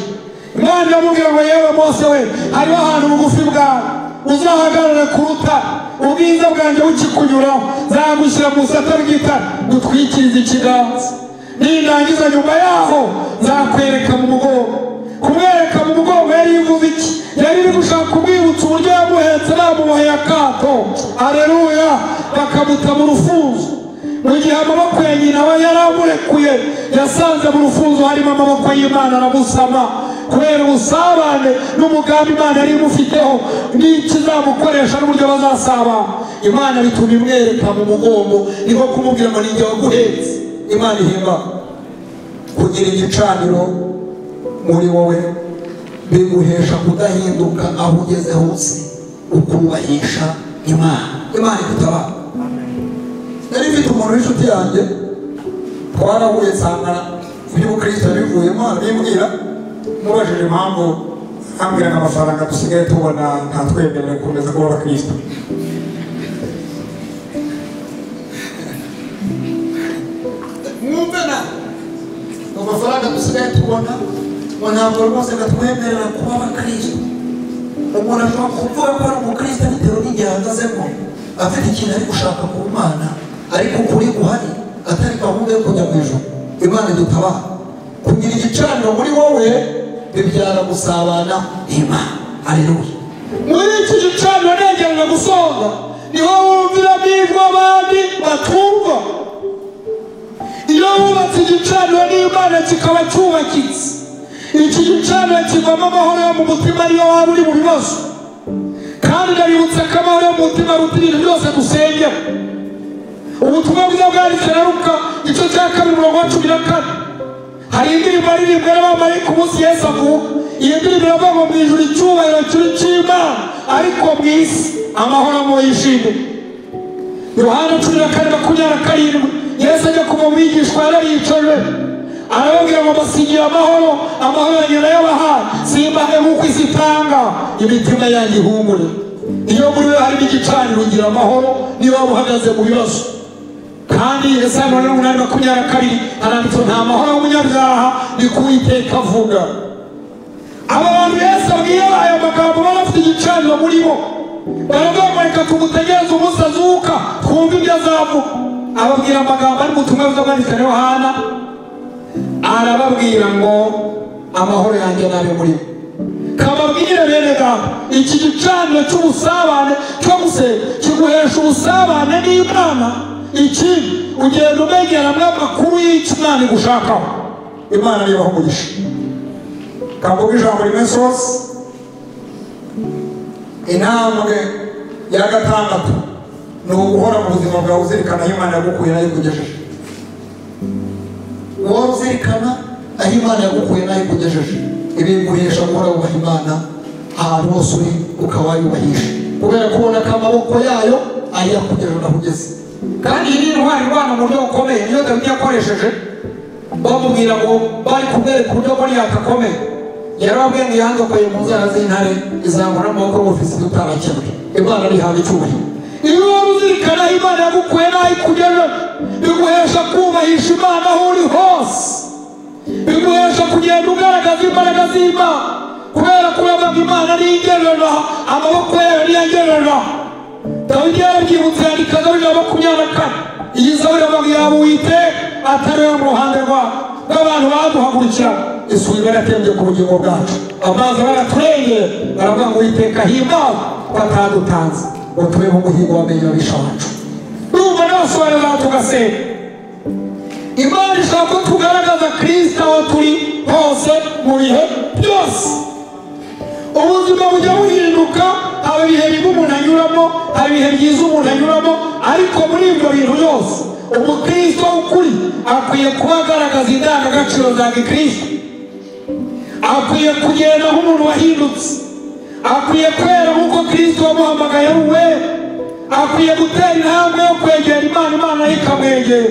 Imana iramubwira ngo yewe Mose we, hariho ahantu bugufi bwawe uzahagarare ku rutare, ubwiza bwanjye bukikunyuraho nzagushyira mu rusata rw'itara gutwikiriza ikiganza, nindangiza nyuma yaho nzakwereka mu mugongo. Kumwereka mu mugongo yari ivuze iki? Yari iri gushaka kumwibutsa uburyo yamuhetse bamuboheye akato. Aleluya! Bakamuta mu rufunzo. Mu gihe amaboko ya nyina we yari amurekuye, yasanze mu rufunzo harimo amaboko y'Imana aramusama. Kubera ubusabane n'umugambi Imana yari imufiteho n'ikizamukoresha n'uburyo bazasabana, Imana bituma imwereka mu mugongo, niko kumubwira ngo ninjye waguhetse. Imana ihimba. Kugira igicaniro muri wowe biguhesha kudahinduka aho ugeze hose, ukubahisha Imana. Imana ikutabara. Nari mfite umuntu w'inshuti yanjye twarahuye nsanga iby'ubukristo bivuyemo, arabibwira. Mubajije impamvu ambwira n'amafaranga dusigaye tubona ntatwemerera gukomeza kuba abakristo. Mwumve na amafaranga dusigaye tubona ngo ntabwo rwose gatwemerera kuba abakristo. Umuntu ashobora kuvuga ko ari umukristo bitewe n'igihe ahagazemo, afite ikintu ari gushaka ku Mana, ariko ukuri guhari atari gahunda yo kujya mu ijuru. Imana idutabara. Kugira igicaniro muri wowe bibyara gusabana n'Imana. Aleluya! Muri iki gicaniro negerana gusoza, niho wumvira amijwi abandi batumva. Iyo wubatse igicaniro n'Imana kikaba cyubakitse, iki gicaniro kivamo amahoro yo mu mutima niyo waba uri mu bibazo. Kandi ndabibutsa ko amahoro yo mu mutima aruta ibintu byose dusengera. Ubutumwa bwiza bwanditse na Luka igice cya 2:14. Hari indirimbo aririmbwa n'abamarayika umunsi Yesu avuka. Iyo ndirimbo iravuga ngo mu ijuru icyubahiro kiri cy'Imana, ariko mu isi amahoro mu yishimye. Yohana 14:27, Yesu ajya kuva mu bigishwa yariyicaje, arababwira ngo mbasigiye amahoro, amahoro yanjye ndayabahaye, simbahe nk'uko isi itanga, imitima yanjye ihumure. Iyo muri we harimo igicaniro ugira amahoro niyo waba uhagaze mu bibazo. Kandi Yesaya 8:22 haranditse nta mahoro y'umunyabyaha ni ku Uwiteka avuga. Aba bantu Yesu abwiye aya magambo baba bafite igicaniro muri bo, baravuga ngo reka tumutegereze umunsi azuka twumve ibyo azavuga. Ababwira amagambo ari mu butumwa bwiza bwanditse na Yohana, arababwira ngo amahoro yanjye nabe muri bo. Kababwire bene data, iki gicaniro cy'ubusabane cyo gusenga kiguhesha ubusabane n'Imana. Iki ugenda umenyeramo amakuru y'icyo Imana igushakaho. Imana nibaho umugisha. Kavuga ijambo rimwe sose. Intambwe ya 6 ni uguhora mu buzima bwawe uzirikana aho Imana yagukuye nayo ikugejeje. Wowe uzirikana aho Imana yagukuye nayo ikugejeje, ibi biguhesha guhora wubaha Imana ahantu hose uri, ukaba wayubahisha kubera kubona ko amaboko yayo ari yakugejeje aho ugeze. Kandi iyi ni intwari irwana mu buryo bukomeye. Niyo Dawidi yakoresheje bamubwira ngo bari kumwereka uburyo Goliyati akomeye, yarababwiye ngo yandokoye mu nzara z'intare, izamura amaboko y'Umufilisiti utarakebwe. Imana rihabwa icyubahiro. Iyo wari uzirikana aho Imana yagukuye naho ikugejeje, biguhesha kubahisha Imana aho uri hose, biguhesha kugenda ugaragaza imbaraga z'Imana, kubera kureba ngo Imana niyigerera, amaboko yayo niyagerera. Dawidi yarabyibutse yandika Zaburi 24. Iyi Zaburi iravuga ngo Uwiteka atari we mu ruhande rw'abantu baduhagurukira, isuri baratembye ku bugingo bwacu, amazi baraturengera, baravuga ngo Uwiteka himbawe batadutanze ngo tube mu muhigo w'amenyo abisha wacu. Numva n'abasobanurira tugasenga. Imana ishaka ko tugaragaza Kristo aho turi hose mu bihe byose. Ubuzima bujya buhinduka, haba ibihe bibi umuntu anyuramo, haba ibihe byiza umuntu anyuramo, ariko muri ibyo bintu byose umukristo w'ukuri akwiye kuba agaragaza indangagaciro za Gikristo. Akwiye kugenda nk'umuntu wahindutse, akwiye kwera nk'uko Kristo wamuhamagaye ari we, akwiye gutera intambwe yo kwegera Imana, Imana ikamwegera.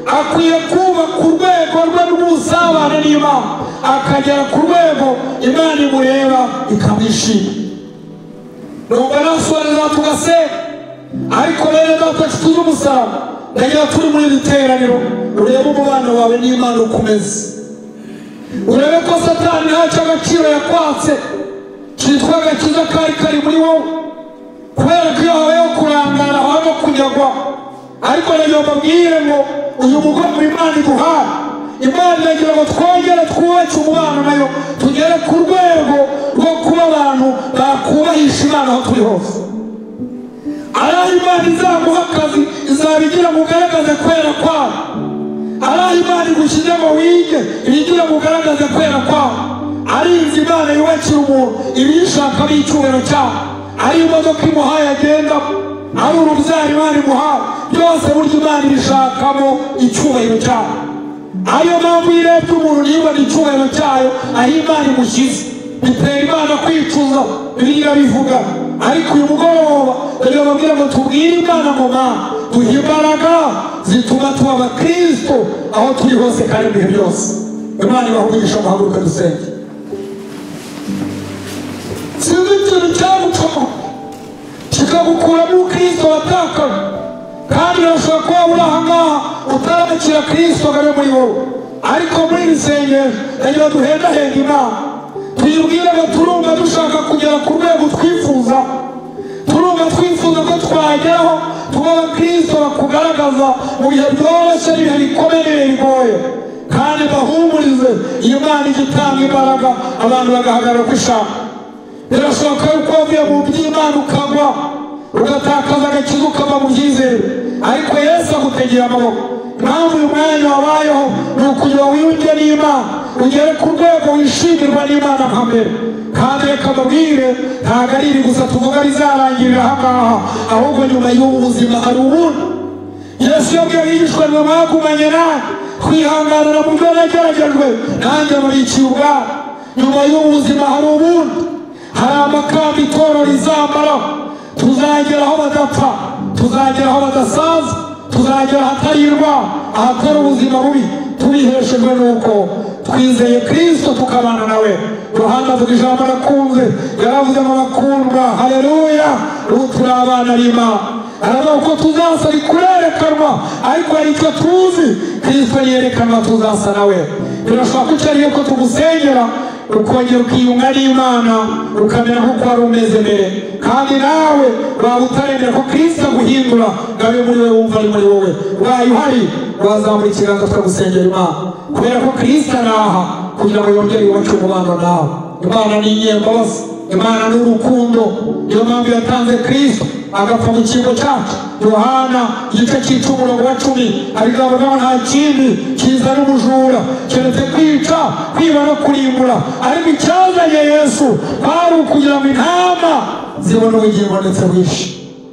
Akwiye kuba ku rwego rwe rw'ubusabane n'Imana, akagera ku rwego Imana imureba ikamwishima. Numva nasobanurira tugasenga. ariko rero data nshuti z'umusaraba ndagira turi muri iri teraniro urebe umubano wawe n'Imana ukomeze urebe ko Satani ntacyo agaciro yakwatse cyitwa agakiza kari muri wowe kubera ko iyo habayeho kurangara habaho kunyagwa ariko rero mbabwire ngo uyu mugongo Imana iguhaye Imana iragira ngo twongere twubake umubano nayo tugere ku rwego rwo kuba abantu bakubahisha Imana aho turi hose araho Imana izaguha akazi izabigira ngo ugaragaze kwera kwawe araho Imana igushyize ngo wige ibigira ngo ugaragaze kwera kwawe ari inzu Imana yubakira umuntu ibiyishakamo icyubahiro cyawe ari imodoka imuhaye agendamo ari urubyaro Imana imuhaye byose burya Imana ibishakamo icyubahiro cyawe ariyo mpamvu irebye umuntu ntibone icyubahiro cyayo aho Imana imushyize bitera Imana kwicuza Bibiliya bivuga ariko uyu mugoroba rero babwira ngo tubwire Imana ngo Mana duhe imbaraga zituma tuba abakristo aho turi hose kandi ibihe byose Imana ibahugisha muhaguruke dusenge sinzi ikintu cyagucamo kikagukuramo ubukristo watakaje kandi urashobora kuba uri aha ngaha utarakira Kristo ngo abe muri wowe ariko muri iri sengesho ndagira duhendahenda Imana tuyibwire ngo turumva dushaka kugera ku rwego twifuza turumva twifuza ko twageraho tuba abakristo bakugaragaza mu bihe byoroshye n'ibihe bikomeye n'ibihe bigoye kandi bahumurize iyo Imana ijya itanga imbaraga abantu bagahagarara uko ishaka birashoboka yuko wavuye mu by'Imana ukagwa ugatakaza agakiza ukava mu byizere ariko Yesu agutegera amaboko impamvu uyu mwanya wabayeho ni ukugira wiyunge n'Imana ugere ku rwego wishimirwa n'Imana nka mbere kandi reka mbabwire ntabwo ari iri gusa tuvuga rizarangirira aha ngaha ahubwo nyuma y'ubu buzima hari ubundi Yesu yabwiye abigishwa ngo mwagumanye nanjye kwihanganira mu byo nageragejwe nanjye mubikiye ubwabo nyuma y'ubu buzima hari ubundi hari amakamba itorero rizambaraho tuzagera aho badapfa tuzagera aho badasaza tuzagera ahatari indwara ahatari ubuzima bubi tubiheshejwe nuko twizeye Kristo tukabana nawe Yohana avuga ijambo nakunze yaravuze ngo bakundwa haleluya ubu turi abana b'Imana aravuga ko tuzasa bikurerekanwa ariko hari icyo tuzi Kristo yerekanwa tuzasa nawe birashoboka ko cyari yuko tugusengera ukongera ukiyunga n'Imana ukamera nk'uko wari umeze mbere kandi nawe waba utaremera ko Kristo aguhindura ngo abe muri wowe wumva ari muri wowe wayo uhari wazamura ikiganza tukagusengera Imana kubera ko Kristo araha kugira ngo yongere yubake umubano nawe Imana ni inyembabazi Imana ni urukundo niyo mpamvu yatanze Kristo agapfa mu kigo cyacu Yohana igice cy'umurongo wa 10 ariko avuga nta kindi kiza n'umujura keretse kwica kwiba no kurimbura ariko icyazanye Yesu ari ukugira ngo intama zibone ubugingo ndetse bwishi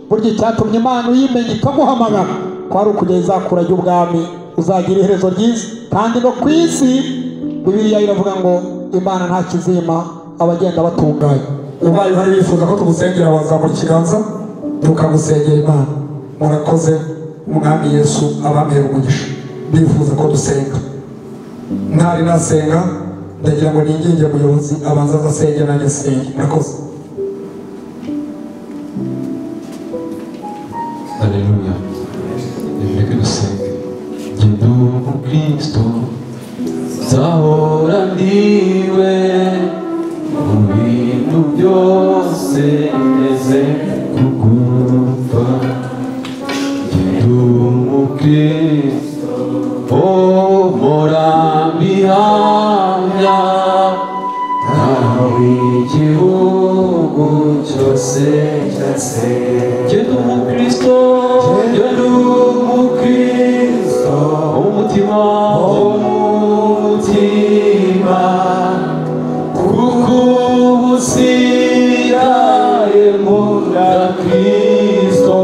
burya cyatumye Imana uyimenya ikamuhamagara ko ari ukugeza izakura y'ubwami uzagira iherezo ryiza kandi no ku isi Bibiliya iravuga ngo Imana nta kizima abagenda batunganye ubaye hari bifuza ko tugusengera wazamura ikiganza tukagusengera Imana murakoze umwami Yesu abamera umugisha bifuza ko dusenga ntari nasenga ndagira ngo ninginge umuyobozi abanza azasenge nanjye senge murakoze Haleluya Reka dusenge Jyewe umukristo zahora ndiwe mu bintu byose ngeze kukumva Jyewe umukristo mpora mbihamya ntawe igihugu cyose cyasenge Jyewe umukristo umutima kuko ubusigaye nkunda Kristo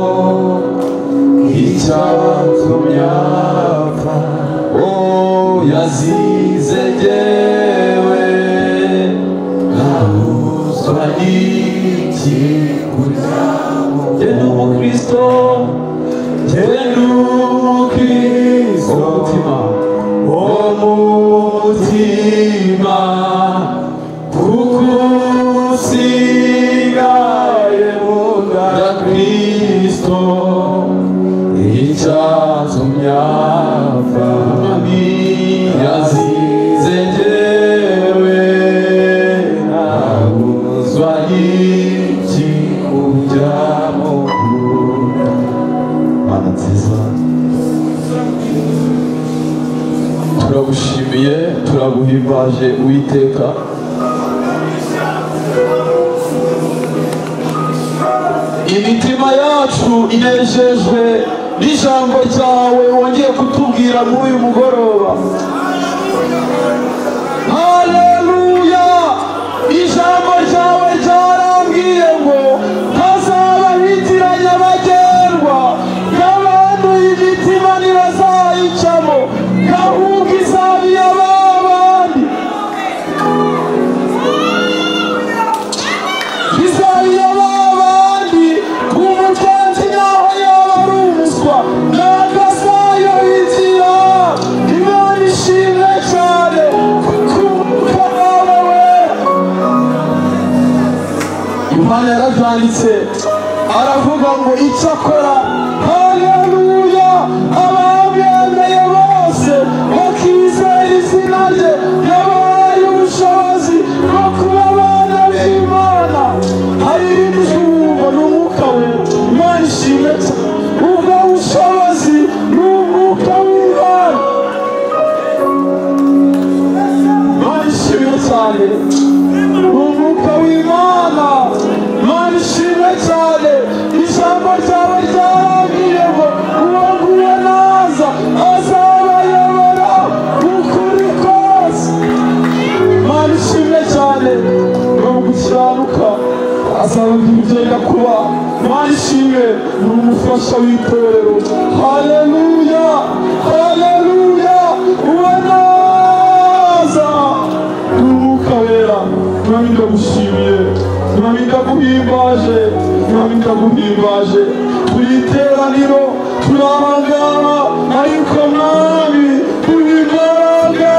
icyatumye apfa yazize jyewe nkabuzwa n'iki kuryamo Jyewe umukristo umutima kuko usigaye nkunda Kristo nziza. Turagushimiye, turaguhimbaje Uwiteka. Imitima yacu inejejwe n'ijambo ryawe wongeye kutubwira muri uyu mugoroba. Haleluya! Ijambo ryawe ryarambwiye ngo hazaba inzira nyabagendwa, y'abantu imitima ntibazayicamo, ahubwo izaba iy'abandi. Izaba iy'abandi, ku mugenzi naho yaba ari umuswa, ntabwo azayohitira. Imana ishimwe cyane kuko umwuka wawe wera. Imana yarabyanditse aravuga ngo icyo akora, haleluya, abamwemeye bose bakizera izina rye yabahaye ubushobozi bwo kuba abana b'Imana. Hari irindi jumbo n'umwuka we. Imana ishimwe cyane, ubwo bushobozi n'umwuka w'Imana. Imana ishimwe cyane, umwuka w'Imana. Imana ishimwe cyane, ijambo ryawe ryarambwiye ngo uwo nguwo naza azabayobora ukuri kose. Imana ishimwe cyane, ngo gukiranuka azababwira ibyenda kuba. Imana ishimwe, ni umufasha w'itorero. Haleluya, haleluya, uwo naza ni umwuka wera. Mwami ndagushimiye, Mwami ndaguhimbaje, Mwami ndaguhimbaje. Turi iteraniro, turi aha ngaha, ariko Mwami uri imbaraga.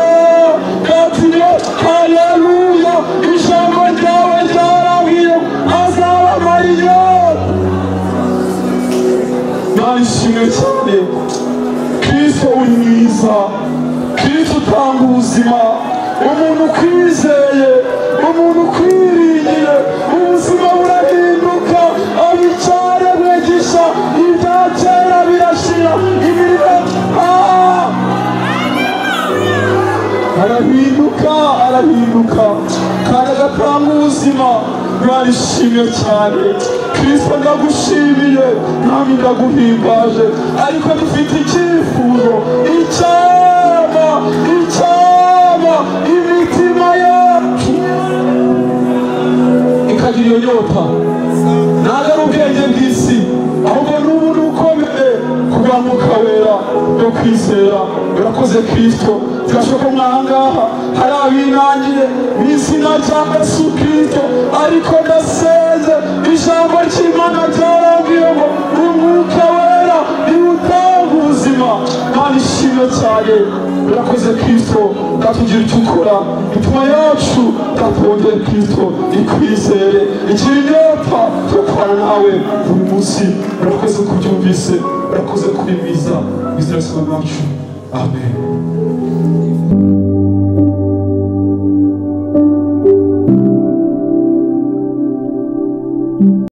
Katire, haleluya, ijambo ryawe ryarambwiye azaba mariyoti. Imana ishimwe cyane, Kristo uri mwiza, Kristo utanga ubuzima. Umuntu ukwizeye, umuntu ukwiringiye, ubuzima burahinduka. Abicara mwigisha, ibya kera birashira, imirimo arahinduka, arahinduka kandi agatanga ubuzima. Imana ishimwe cyane, Kristo ndagushimiye, nami ndaguhimbaje. Ariko dufite icyifuzo, icyama imitima yacu ikagira iyo nyota. Ntabwo ari ubwenge bw'isi, ahubwo ni ubuntu bukomeye kubwa Mwuka wera no kwizera. Urakoze Kristo, turashoka mwahangaha hari abinangiye mu izina rya Yesu Kristo, ariko ndasenze ijambo ry'Imana ryarambwiye ngo umwuka wera niwe utanga ubuzima. Imana ishimwe cyane, urakoze Kristo, ndatugira icyo ukora. Imitima yacu tatwongere Kristo ikwizere, igira inyota yo kubana nawe buri munsi. Urakoze kubyumvise, urakoze kuri mwiza, izina ryawe. Amen.